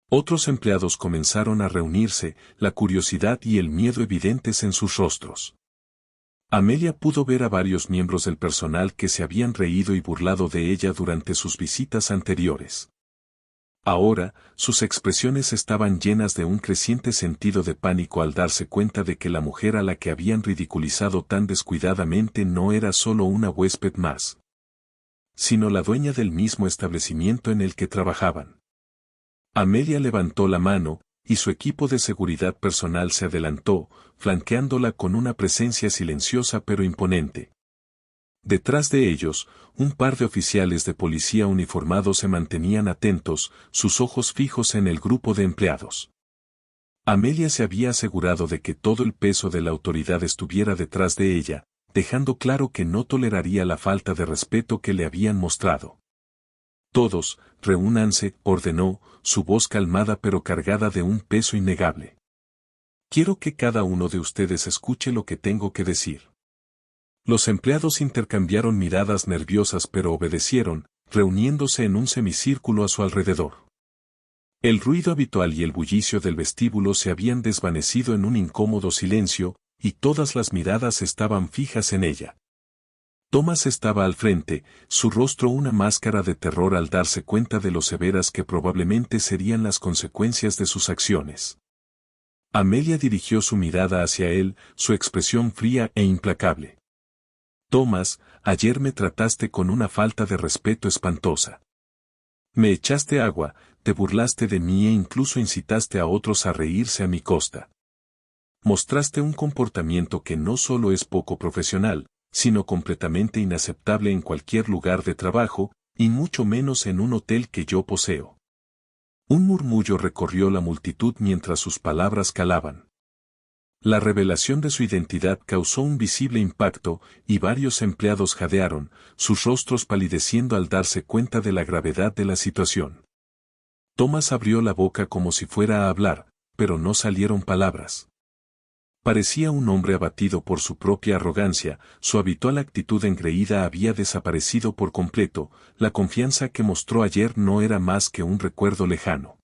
Otros empleados comenzaron a reunirse, la curiosidad y el miedo evidentes en sus rostros. Amelia pudo ver a varios miembros del personal que se habían reído y burlado de ella durante sus visitas anteriores. Ahora, sus expresiones estaban llenas de un creciente sentido de pánico al darse cuenta de que la mujer a la que habían ridiculizado tan descuidadamente no era solo una huésped más, sino la dueña del mismo establecimiento en el que trabajaban. Amelia levantó la mano, y su equipo de seguridad personal se adelantó, flanqueándola con una presencia silenciosa pero imponente. Detrás de ellos, un par de oficiales de policía uniformados se mantenían atentos, sus ojos fijos en el grupo de empleados. Amelia se había asegurado de que todo el peso de la autoridad estuviera detrás de ella, dejando claro que no toleraría la falta de respeto que le habían mostrado. Todos, reúnanse, ordenó, su voz calmada pero cargada de un peso innegable. Quiero que cada uno de ustedes escuche lo que tengo que decir. Los empleados intercambiaron miradas nerviosas pero obedecieron, reuniéndose en un semicírculo a su alrededor. El ruido habitual y el bullicio del vestíbulo se habían desvanecido en un incómodo silencio, y todas las miradas estaban fijas en ella. Thomas estaba al frente, su rostro una máscara de terror al darse cuenta de lo severas que probablemente serían las consecuencias de sus acciones. Amelia dirigió su mirada hacia él, su expresión fría e implacable. Thomas, ayer me trataste con una falta de respeto espantosa. Me echaste agua, te burlaste de mí e incluso incitaste a otros a reírse a mi costa. Mostraste un comportamiento que no solo es poco profesional, sino completamente inaceptable en cualquier lugar de trabajo, y mucho menos en un hotel que yo poseo. Un murmullo recorrió la multitud mientras sus palabras calaban. La revelación de su identidad causó un visible impacto, y varios empleados jadearon, sus rostros palideciendo al darse cuenta de la gravedad de la situación. Thomas abrió la boca como si fuera a hablar, pero no salieron palabras. Parecía un hombre abatido por su propia arrogancia, su habitual actitud engreída había desaparecido por completo, la confianza que mostró ayer no era más que un recuerdo lejano.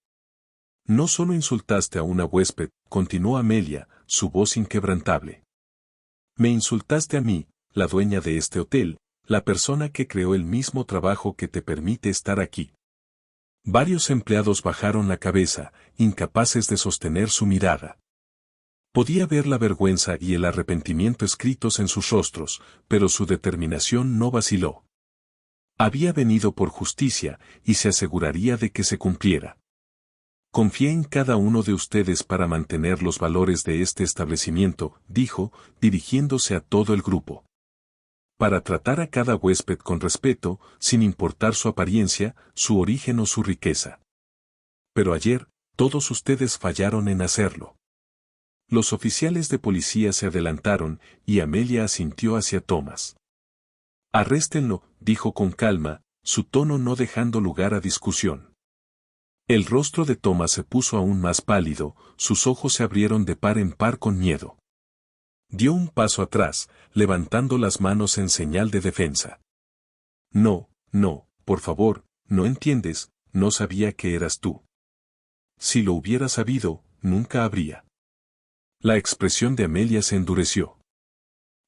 No solo insultaste a una huésped, continuó Amelia, su voz inquebrantable. Me insultaste a mí, la dueña de este hotel, la persona que creó el mismo trabajo que te permite estar aquí. Varios empleados bajaron la cabeza, incapaces de sostener su mirada. Podía ver la vergüenza y el arrepentimiento escritos en sus rostros, pero su determinación no vaciló. Había venido por justicia, y se aseguraría de que se cumpliera. Confié en cada uno de ustedes para mantener los valores de este establecimiento, dijo, dirigiéndose a todo el grupo. Para tratar a cada huésped con respeto, sin importar su apariencia, su origen o su riqueza. Pero ayer, todos ustedes fallaron en hacerlo. Los oficiales de policía se adelantaron, y Amelia asintió hacia Thomas. Arréstenlo, dijo con calma, su tono no dejando lugar a discusión. El rostro de Thomas se puso aún más pálido, sus ojos se abrieron de par en par con miedo. Dio un paso atrás, levantando las manos en señal de defensa. No, no, por favor, no entiendes, no sabía que eras tú. Si lo hubiera sabido, nunca habría. La expresión de Amelia se endureció.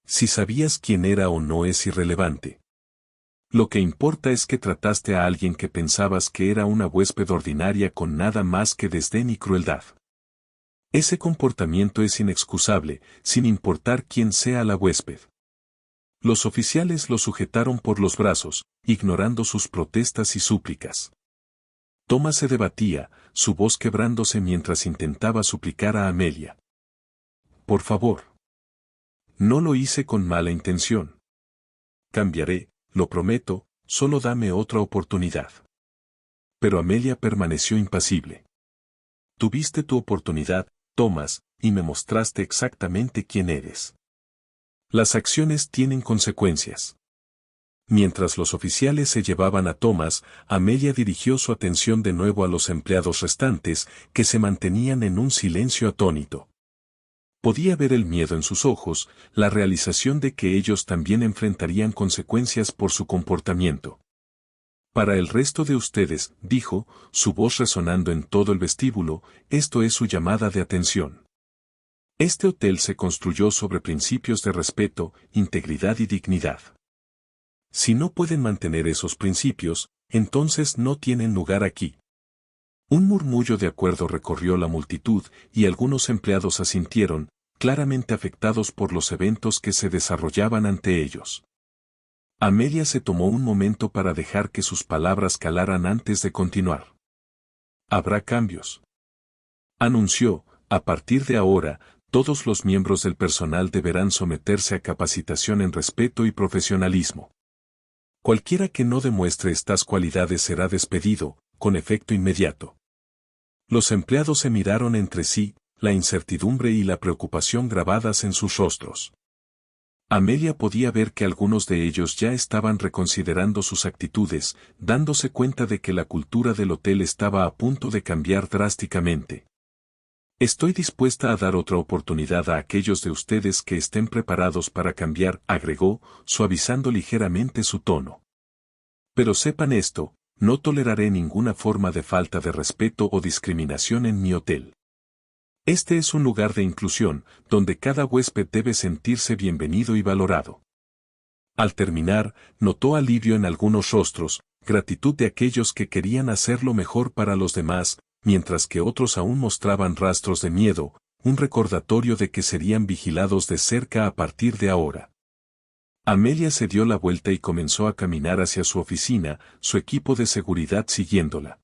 Si sabías quién era o no es irrelevante. Lo que importa es que trataste a alguien que pensabas que era una huésped ordinaria con nada más que desdén y crueldad. Ese comportamiento es inexcusable, sin importar quién sea la huésped. Los oficiales lo sujetaron por los brazos, ignorando sus protestas y súplicas. Thomas se debatía, su voz quebrándose mientras intentaba suplicar a Amelia. Por favor. No lo hice con mala intención. Cambiaré, lo prometo, solo dame otra oportunidad. Pero Amelia permaneció impasible. Tuviste tu oportunidad, Thomas, y me mostraste exactamente quién eres. Las acciones tienen consecuencias. Mientras los oficiales se llevaban a Thomas, Amelia dirigió su atención de nuevo a los empleados restantes, que se mantenían en un silencio atónito. Podía ver el miedo en sus ojos, la realización de que ellos también enfrentarían consecuencias por su comportamiento. Para el resto de ustedes, dijo, su voz resonando en todo el vestíbulo, esto es su llamada de atención. Este hotel se construyó sobre principios de respeto, integridad y dignidad. Si no pueden mantener esos principios, entonces no tienen lugar aquí. Un murmullo de acuerdo recorrió la multitud, y algunos empleados asintieron, claramente afectados por los eventos que se desarrollaban ante ellos. Amelia se tomó un momento para dejar que sus palabras calaran antes de continuar. Habrá cambios. Anunció, a partir de ahora, todos los miembros del personal deberán someterse a capacitación en respeto y profesionalismo. Cualquiera que no demuestre estas cualidades será despedido, con efecto inmediato. Los empleados se miraron entre sí, la incertidumbre y la preocupación grabadas en sus rostros. Amelia podía ver que algunos de ellos ya estaban reconsiderando sus actitudes, dándose cuenta de que la cultura del hotel estaba a punto de cambiar drásticamente. Estoy dispuesta a dar otra oportunidad a aquellos de ustedes que estén preparados para cambiar, agregó, suavizando ligeramente su tono. Pero sepan esto, no toleraré ninguna forma de falta de respeto o discriminación en mi hotel. Este es un lugar de inclusión, donde cada huésped debe sentirse bienvenido y valorado. Al terminar, notó alivio en algunos rostros, gratitud de aquellos que querían hacerlo mejor para los demás, mientras que otros aún mostraban rastros de miedo, un recordatorio de que serían vigilados de cerca a partir de ahora. Amelia se dio la vuelta y comenzó a caminar hacia su oficina, su equipo de seguridad siguiéndola.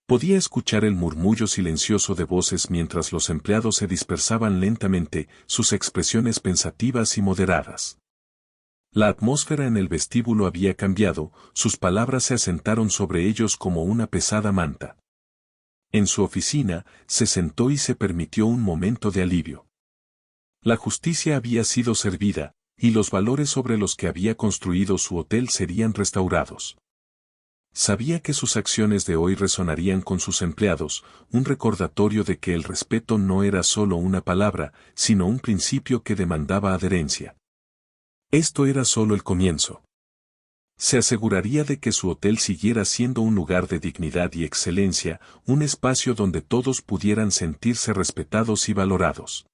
Podía escuchar el murmullo silencioso de voces mientras los empleados se dispersaban lentamente, sus expresiones pensativas y moderadas. La atmósfera en el vestíbulo había cambiado, sus palabras se asentaron sobre ellos como una pesada manta. En su oficina, se sentó y se permitió un momento de alivio. La justicia había sido servida, y los valores sobre los que había construido su hotel serían restaurados. Sabía que sus acciones de hoy resonarían con sus empleados, un recordatorio de que el respeto no era solo una palabra, sino un principio que demandaba adherencia. Esto era solo el comienzo. Se aseguraría de que su hotel siguiera siendo un lugar de dignidad y excelencia, un espacio donde todos pudieran sentirse respetados y valorados.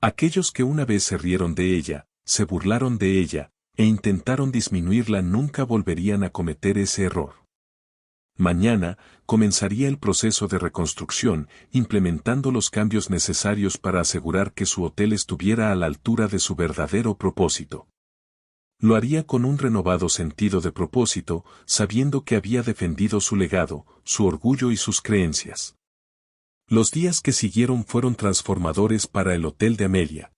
Aquellos que una vez se rieron de ella, se burlaron de ella, e intentaron disminuirla nunca volverían a cometer ese error. Mañana, comenzaría el proceso de reconstrucción, implementando los cambios necesarios para asegurar que su hotel estuviera a la altura de su verdadero propósito. Lo haría con un renovado sentido de propósito, sabiendo que había defendido su legado, su orgullo y sus creencias. Los días que siguieron fueron transformadores para el hotel de Amelia.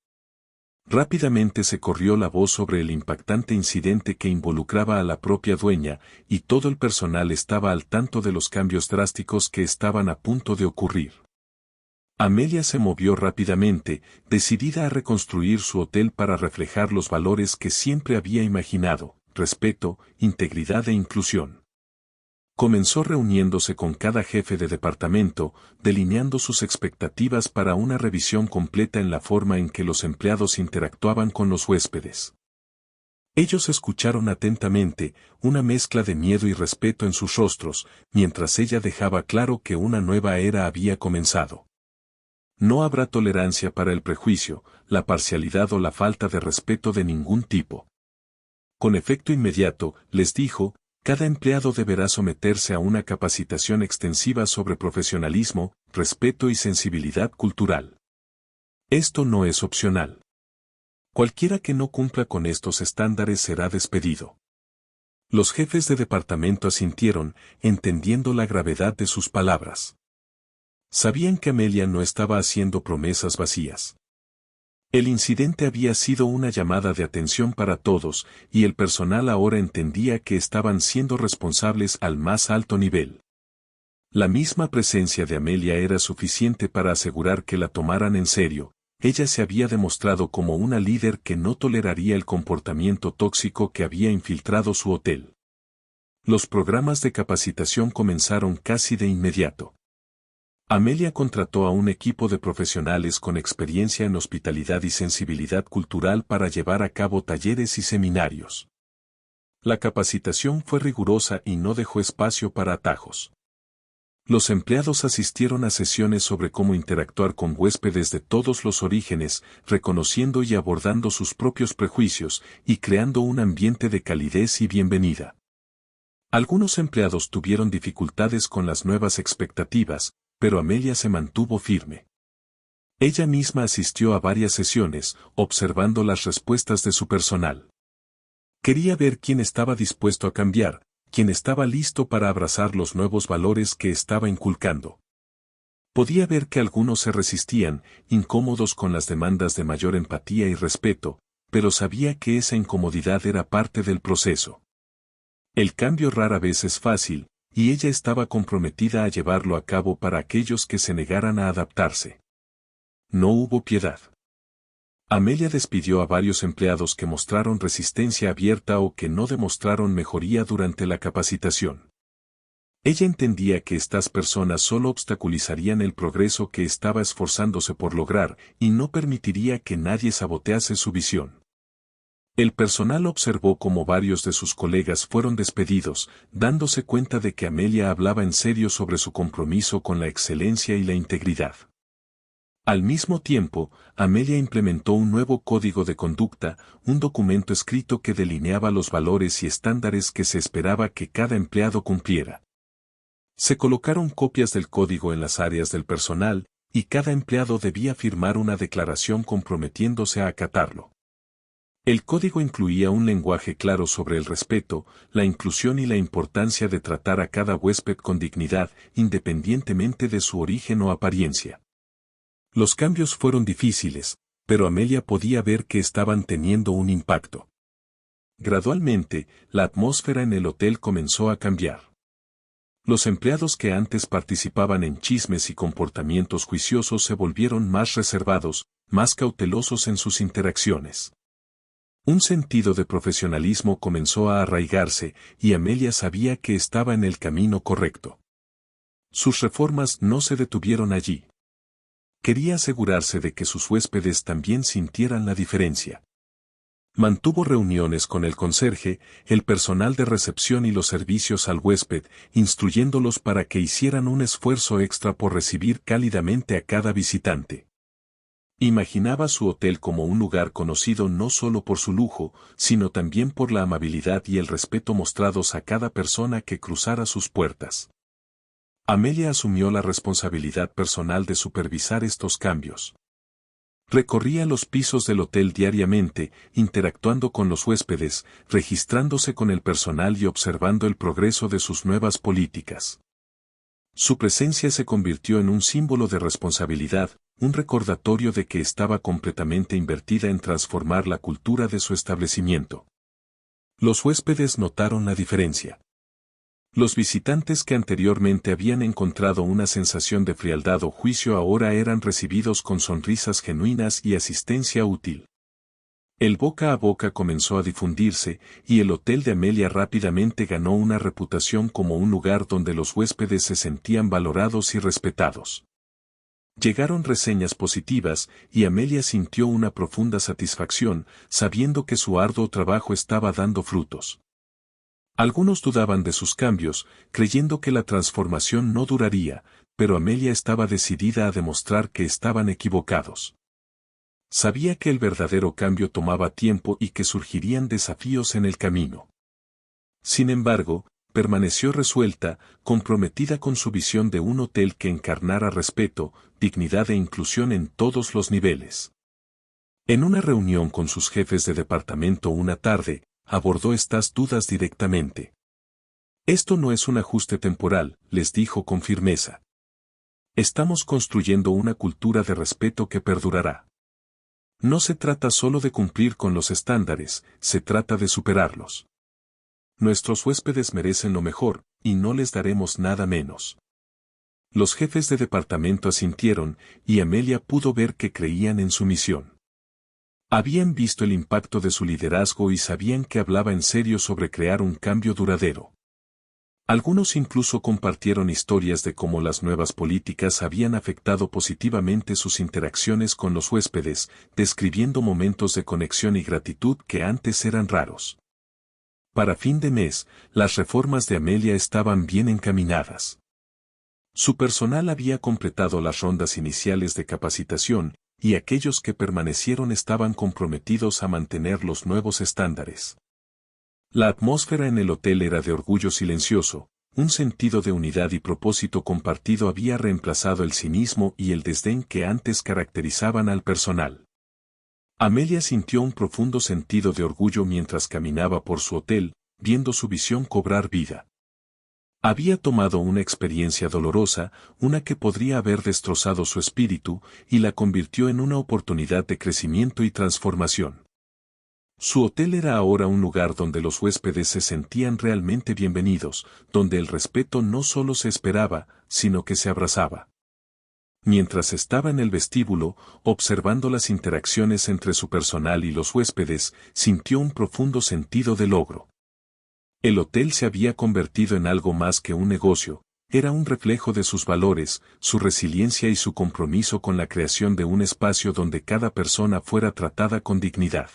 Rápidamente se corrió la voz sobre el impactante incidente que involucraba a la propia dueña, y todo el personal estaba al tanto de los cambios drásticos que estaban a punto de ocurrir. Amelia se movió rápidamente, decidida a reconstruir su hotel para reflejar los valores que siempre había imaginado: respeto, integridad e inclusión. Comenzó reuniéndose con cada jefe de departamento, delineando sus expectativas para una revisión completa en la forma en que los empleados interactuaban con los huéspedes. Ellos escucharon atentamente, una mezcla de miedo y respeto en sus rostros, mientras ella dejaba claro que una nueva era había comenzado. No habrá tolerancia para el prejuicio, la parcialidad o la falta de respeto de ningún tipo. Con efecto inmediato, les dijo, cada empleado deberá someterse a una capacitación extensiva sobre profesionalismo, respeto y sensibilidad cultural. Esto no es opcional. Cualquiera que no cumpla con estos estándares será despedido. Los jefes de departamento asintieron, entendiendo la gravedad de sus palabras. Sabían que Amelia no estaba haciendo promesas vacías. El incidente había sido una llamada de atención para todos, y el personal ahora entendía que estaban siendo responsables al más alto nivel. La misma presencia de Amelia era suficiente para asegurar que la tomaran en serio. Ella se había demostrado como una líder que no toleraría el comportamiento tóxico que había infiltrado su hotel. Los programas de capacitación comenzaron casi de inmediato. Amelia contrató a un equipo de profesionales con experiencia en hospitalidad y sensibilidad cultural para llevar a cabo talleres y seminarios. La capacitación fue rigurosa y no dejó espacio para atajos. Los empleados asistieron a sesiones sobre cómo interactuar con huéspedes de todos los orígenes, reconociendo y abordando sus propios prejuicios y creando un ambiente de calidez y bienvenida. Algunos empleados tuvieron dificultades con las nuevas expectativas, pero Amelia se mantuvo firme. Ella misma asistió a varias sesiones, observando las respuestas de su personal. Quería ver quién estaba dispuesto a cambiar, quién estaba listo para abrazar los nuevos valores que estaba inculcando. Podía ver que algunos se resistían, incómodos con las demandas de mayor empatía y respeto, pero sabía que esa incomodidad era parte del proceso. El cambio rara vez es fácil, y ella estaba comprometida a llevarlo a cabo para aquellos que se negaran a adaptarse. No hubo piedad. Amelia despidió a varios empleados que mostraron resistencia abierta o que no demostraron mejoría durante la capacitación. Ella entendía que estas personas solo obstaculizarían el progreso que estaba esforzándose por lograr, y no permitiría que nadie sabotease su visión. El personal observó cómo varios de sus colegas fueron despedidos, dándose cuenta de que Amelia hablaba en serio sobre su compromiso con la excelencia y la integridad. Al mismo tiempo, Amelia implementó un nuevo código de conducta, un documento escrito que delineaba los valores y estándares que se esperaba que cada empleado cumpliera. Se colocaron copias del código en las áreas del personal, y cada empleado debía firmar una declaración comprometiéndose a acatarlo. El código incluía un lenguaje claro sobre el respeto, la inclusión y la importancia de tratar a cada huésped con dignidad, independientemente de su origen o apariencia. Los cambios fueron difíciles, pero Amelia podía ver que estaban teniendo un impacto. Gradualmente, la atmósfera en el hotel comenzó a cambiar. Los empleados que antes participaban en chismes y comportamientos juiciosos se volvieron más reservados, más cautelosos en sus interacciones. Un sentido de profesionalismo comenzó a arraigarse, y Amelia sabía que estaba en el camino correcto. Sus reformas no se detuvieron allí. Quería asegurarse de que sus huéspedes también sintieran la diferencia. Mantuvo reuniones con el conserje, el personal de recepción y los servicios al huésped, instruyéndolos para que hicieran un esfuerzo extra por recibir cálidamente a cada visitante. Imaginaba su hotel como un lugar conocido no solo por su lujo, sino también por la amabilidad y el respeto mostrados a cada persona que cruzara sus puertas. Amelia asumió la responsabilidad personal de supervisar estos cambios. Recorría los pisos del hotel diariamente, interactuando con los huéspedes, registrándose con el personal y observando el progreso de sus nuevas políticas. Su presencia se convirtió en un símbolo de responsabilidad, un recordatorio de que estaba completamente invertida en transformar la cultura de su establecimiento. Los huéspedes notaron la diferencia. Los visitantes que anteriormente habían encontrado una sensación de frialdad o juicio ahora eran recibidos con sonrisas genuinas y asistencia útil. El boca a boca comenzó a difundirse, y el hotel de Amelia rápidamente ganó una reputación como un lugar donde los huéspedes se sentían valorados y respetados. Llegaron reseñas positivas, y Amelia sintió una profunda satisfacción, sabiendo que su arduo trabajo estaba dando frutos. Algunos dudaban de sus cambios, creyendo que la transformación no duraría, pero Amelia estaba decidida a demostrar que estaban equivocados. Sabía que el verdadero cambio tomaba tiempo y que surgirían desafíos en el camino. Sin embargo, permaneció resuelta, comprometida con su visión de un hotel que encarnara respeto, dignidad e inclusión en todos los niveles. En una reunión con sus jefes de departamento una tarde, abordó estas dudas directamente. Esto no es un ajuste temporal, les dijo con firmeza. Estamos construyendo una cultura de respeto que perdurará. No se trata solo de cumplir con los estándares, se trata de superarlos. Nuestros huéspedes merecen lo mejor, y no les daremos nada menos. Los jefes de departamento asintieron, y Amelia pudo ver que creían en su misión. Habían visto el impacto de su liderazgo y sabían que hablaba en serio sobre crear un cambio duradero. Algunos incluso compartieron historias de cómo las nuevas políticas habían afectado positivamente sus interacciones con los huéspedes, describiendo momentos de conexión y gratitud que antes eran raros. Para fin de mes, las reformas de Amelia estaban bien encaminadas. Su personal había completado las rondas iniciales de capacitación, y aquellos que permanecieron estaban comprometidos a mantener los nuevos estándares. La atmósfera en el hotel era de orgullo silencioso, un sentido de unidad y propósito compartido había reemplazado el cinismo y el desdén que antes caracterizaban al personal. Amelia sintió un profundo sentido de orgullo mientras caminaba por su hotel, viendo su visión cobrar vida. Había tomado una experiencia dolorosa, una que podría haber destrozado su espíritu, y la convirtió en una oportunidad de crecimiento y transformación. Su hotel era ahora un lugar donde los huéspedes se sentían realmente bienvenidos, donde el respeto no solo se esperaba, sino que se abrazaba. Mientras estaba en el vestíbulo, observando las interacciones entre su personal y los huéspedes, sintió un profundo sentido de logro. El hotel se había convertido en algo más que un negocio, era un reflejo de sus valores, su resiliencia y su compromiso con la creación de un espacio donde cada persona fuera tratada con dignidad.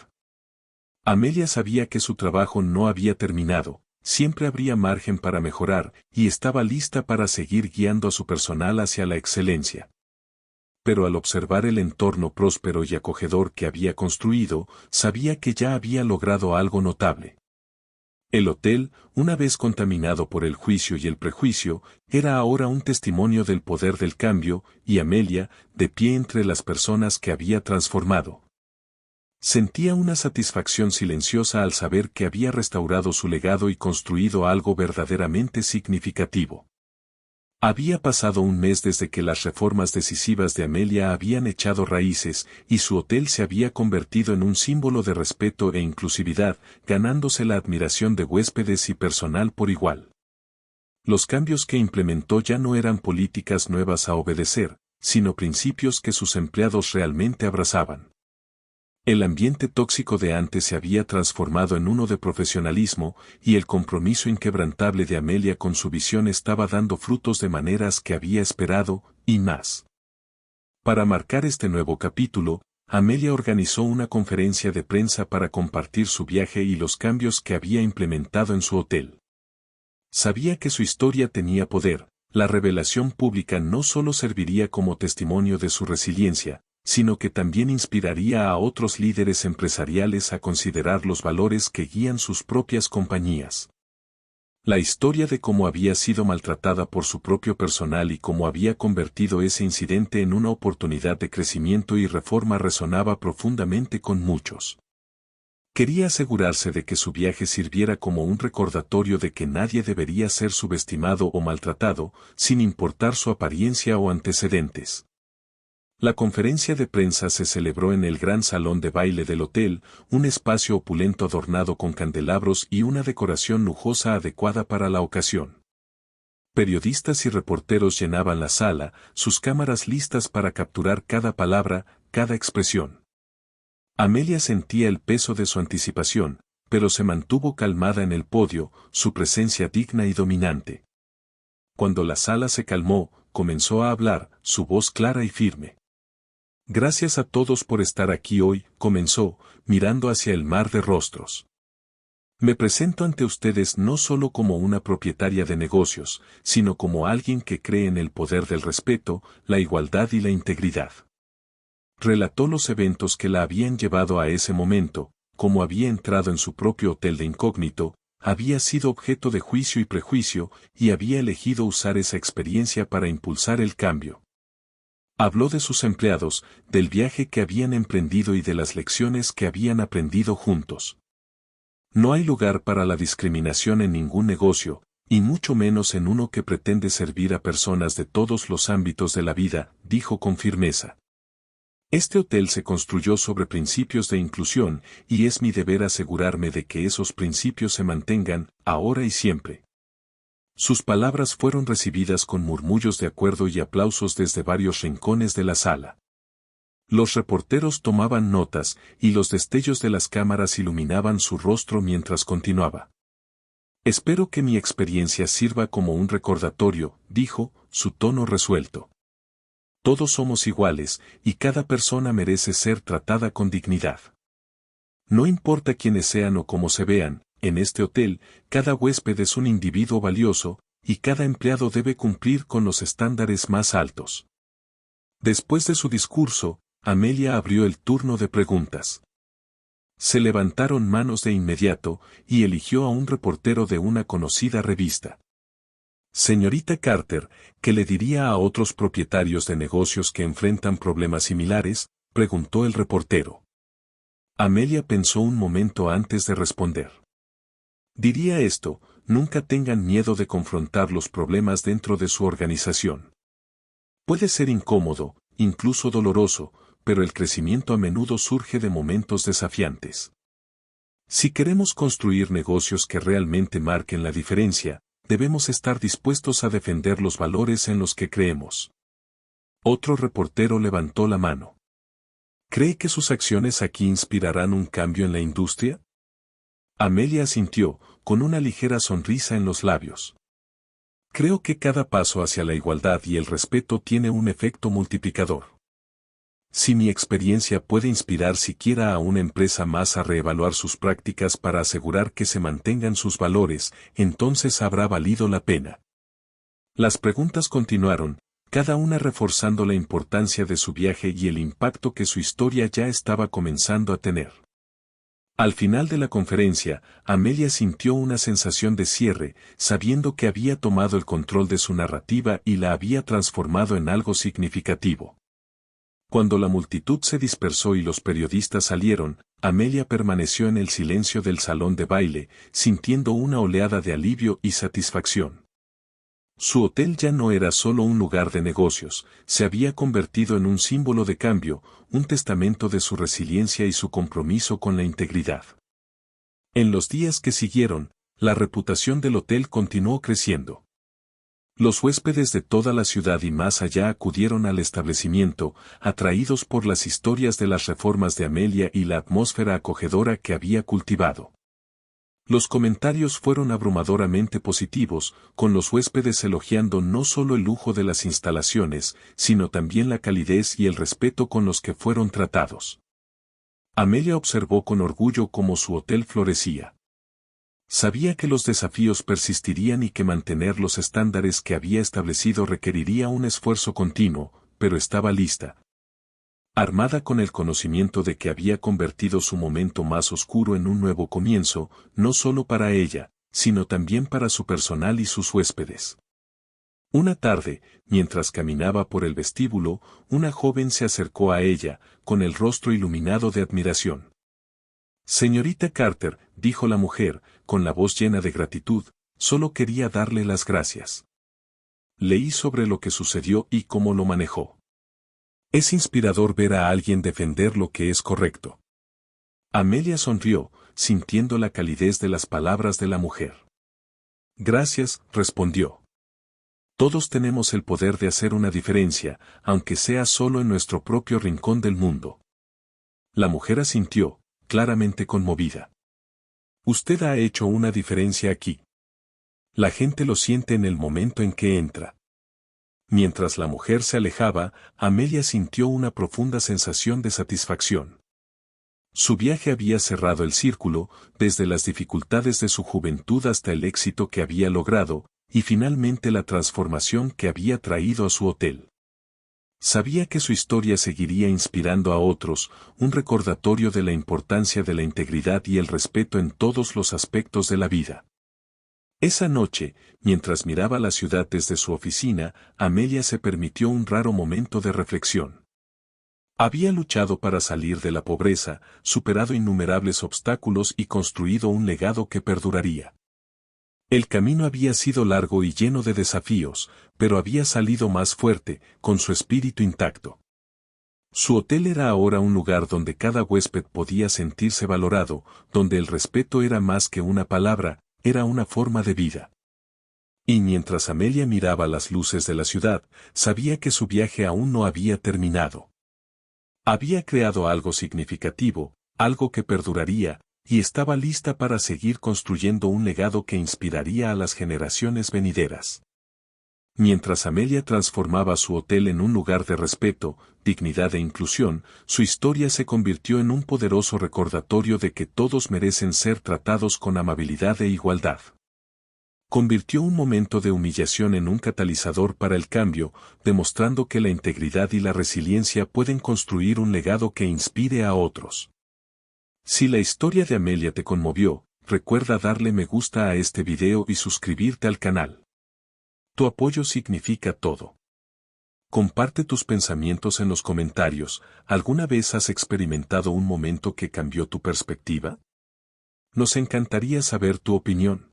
Amelia sabía que su trabajo no había terminado, siempre habría margen para mejorar, y estaba lista para seguir guiando a su personal hacia la excelencia. Pero al observar el entorno próspero y acogedor que había construido, sabía que ya había logrado algo notable. El hotel, una vez contaminado por el juicio y el prejuicio, era ahora un testimonio del poder del cambio, y Amelia, de pie entre las personas que había transformado. Sentía una satisfacción silenciosa al saber que había restaurado su legado y construido algo verdaderamente significativo. Había pasado un mes desde que las reformas decisivas de Amelia habían echado raíces, y su hotel se había convertido en un símbolo de respeto e inclusividad, ganándose la admiración de huéspedes y personal por igual. Los cambios que implementó ya no eran políticas nuevas a obedecer, sino principios que sus empleados realmente abrazaban. El ambiente tóxico de antes se había transformado en uno de profesionalismo, y el compromiso inquebrantable de Amelia con su visión estaba dando frutos de maneras que había esperado, y más. Para marcar este nuevo capítulo, Amelia organizó una conferencia de prensa para compartir su viaje y los cambios que había implementado en su hotel. Sabía que su historia tenía poder, la revelación pública no solo serviría como testimonio de su resiliencia, sino que también inspiraría a otros líderes empresariales a considerar los valores que guían sus propias compañías. La historia de cómo había sido maltratada por su propio personal y cómo había convertido ese incidente en una oportunidad de crecimiento y reforma resonaba profundamente con muchos. Quería asegurarse de que su viaje sirviera como un recordatorio de que nadie debería ser subestimado o maltratado, sin importar su apariencia o antecedentes. La conferencia de prensa se celebró en el gran salón de baile del hotel, un espacio opulento adornado con candelabros y una decoración lujosa adecuada para la ocasión. Periodistas y reporteros llenaban la sala, sus cámaras listas para capturar cada palabra, cada expresión. Amelia sentía el peso de su anticipación, pero se mantuvo calmada en el podio, su presencia digna y dominante. Cuando la sala se calmó, comenzó a hablar, su voz clara y firme. Gracias a todos por estar aquí hoy, comenzó, mirando hacia el mar de rostros. Me presento ante ustedes no solo como una propietaria de negocios, sino como alguien que cree en el poder del respeto, la igualdad y la integridad. Relató los eventos que la habían llevado a ese momento, como había entrado en su propio hotel de incógnito, había sido objeto de juicio y prejuicio, y había elegido usar esa experiencia para impulsar el cambio. Habló de sus empleados, del viaje que habían emprendido y de las lecciones que habían aprendido juntos. No hay lugar para la discriminación en ningún negocio, y mucho menos en uno que pretende servir a personas de todos los ámbitos de la vida, dijo con firmeza. Este hotel se construyó sobre principios de inclusión, y es mi deber asegurarme de que esos principios se mantengan, ahora y siempre. Sus palabras fueron recibidas con murmullos de acuerdo y aplausos desde varios rincones de la sala. Los reporteros tomaban notas, y los destellos de las cámaras iluminaban su rostro mientras continuaba. Espero que mi experiencia sirva como un recordatorio, dijo, su tono resuelto. Todos somos iguales, y cada persona merece ser tratada con dignidad. No importa quiénes sean o cómo se vean, en este hotel, cada huésped es un individuo valioso, y cada empleado debe cumplir con los estándares más altos. Después de su discurso, Amelia abrió el turno de preguntas. Se levantaron manos de inmediato, y eligió a un reportero de una conocida revista. Señorita Carter, ¿qué le diría a otros propietarios de negocios que enfrentan problemas similares?, preguntó el reportero. Amelia pensó un momento antes de responder. Diría esto: nunca tengan miedo de confrontar los problemas dentro de su organización. Puede ser incómodo, incluso doloroso, pero el crecimiento a menudo surge de momentos desafiantes. Si queremos construir negocios que realmente marquen la diferencia, debemos estar dispuestos a defender los valores en los que creemos. Otro reportero levantó la mano. ¿Cree que sus acciones aquí inspirarán un cambio en la industria? Amelia asintió, con una ligera sonrisa en los labios. Creo que cada paso hacia la igualdad y el respeto tiene un efecto multiplicador. Si mi experiencia puede inspirar siquiera a una empresa más a reevaluar sus prácticas para asegurar que se mantengan sus valores, entonces habrá valido la pena. Las preguntas continuaron, cada una reforzando la importancia de su viaje y el impacto que su historia ya estaba comenzando a tener. Al final de la conferencia, Amelia sintió una sensación de cierre, sabiendo que había tomado el control de su narrativa y la había transformado en algo significativo. Cuando la multitud se dispersó y los periodistas salieron, Amelia permaneció en el silencio del salón de baile, sintiendo una oleada de alivio y satisfacción. Su hotel ya no era solo un lugar de negocios, se había convertido en un símbolo de cambio, un testamento de su resiliencia y su compromiso con la integridad. En los días que siguieron, la reputación del hotel continuó creciendo. Los huéspedes de toda la ciudad y más allá acudieron al establecimiento, atraídos por las historias de las reformas de Amelia y la atmósfera acogedora que había cultivado. Los comentarios fueron abrumadoramente positivos, con los huéspedes elogiando no solo el lujo de las instalaciones, sino también la calidez y el respeto con los que fueron tratados. Amelia observó con orgullo cómo su hotel florecía. Sabía que los desafíos persistirían y que mantener los estándares que había establecido requeriría un esfuerzo continuo, pero estaba lista. Armada con el conocimiento de que había convertido su momento más oscuro en un nuevo comienzo, no solo para ella, sino también para su personal y sus huéspedes. Una tarde, mientras caminaba por el vestíbulo, una joven se acercó a ella, con el rostro iluminado de admiración. Señorita Carter, dijo la mujer, con la voz llena de gratitud, solo quería darle las gracias. Leí sobre lo que sucedió y cómo lo manejó. Es inspirador ver a alguien defender lo que es correcto. Amelia sonrió, sintiendo la calidez de las palabras de la mujer. Gracias, respondió. Todos tenemos el poder de hacer una diferencia, aunque sea solo en nuestro propio rincón del mundo. La mujer asintió, claramente conmovida. Usted ha hecho una diferencia aquí. La gente lo siente en el momento en que entra. Mientras la mujer se alejaba, Amelia sintió una profunda sensación de satisfacción. Su viaje había cerrado el círculo, desde las dificultades de su juventud hasta el éxito que había logrado, y finalmente la transformación que había traído a su hotel. Sabía que su historia seguiría inspirando a otros, un recordatorio de la importancia de la integridad y el respeto en todos los aspectos de la vida. Esa noche, mientras miraba la ciudad desde su oficina, Amelia se permitió un raro momento de reflexión. Había luchado para salir de la pobreza, superado innumerables obstáculos y construido un legado que perduraría. El camino había sido largo y lleno de desafíos, pero había salido más fuerte, con su espíritu intacto. Su hotel era ahora un lugar donde cada huésped podía sentirse valorado, donde el respeto era más que una palabra, era una forma de vida. Y mientras Amelia miraba las luces de la ciudad, sabía que su viaje aún no había terminado. Había creado algo significativo, algo que perduraría, y estaba lista para seguir construyendo un legado que inspiraría a las generaciones venideras. Mientras Amelia transformaba su hotel en un lugar de respeto, dignidad e inclusión, su historia se convirtió en un poderoso recordatorio de que todos merecen ser tratados con amabilidad e igualdad. Convirtió un momento de humillación en un catalizador para el cambio, demostrando que la integridad y la resiliencia pueden construir un legado que inspire a otros. Si la historia de Amelia te conmovió, recuerda darle me gusta a este video y suscribirte al canal. Tu apoyo significa todo. Comparte tus pensamientos en los comentarios. ¿Alguna vez has experimentado un momento que cambió tu perspectiva? Nos encantaría saber tu opinión.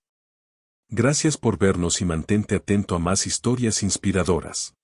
Gracias por vernos y mantente atento a más historias inspiradoras.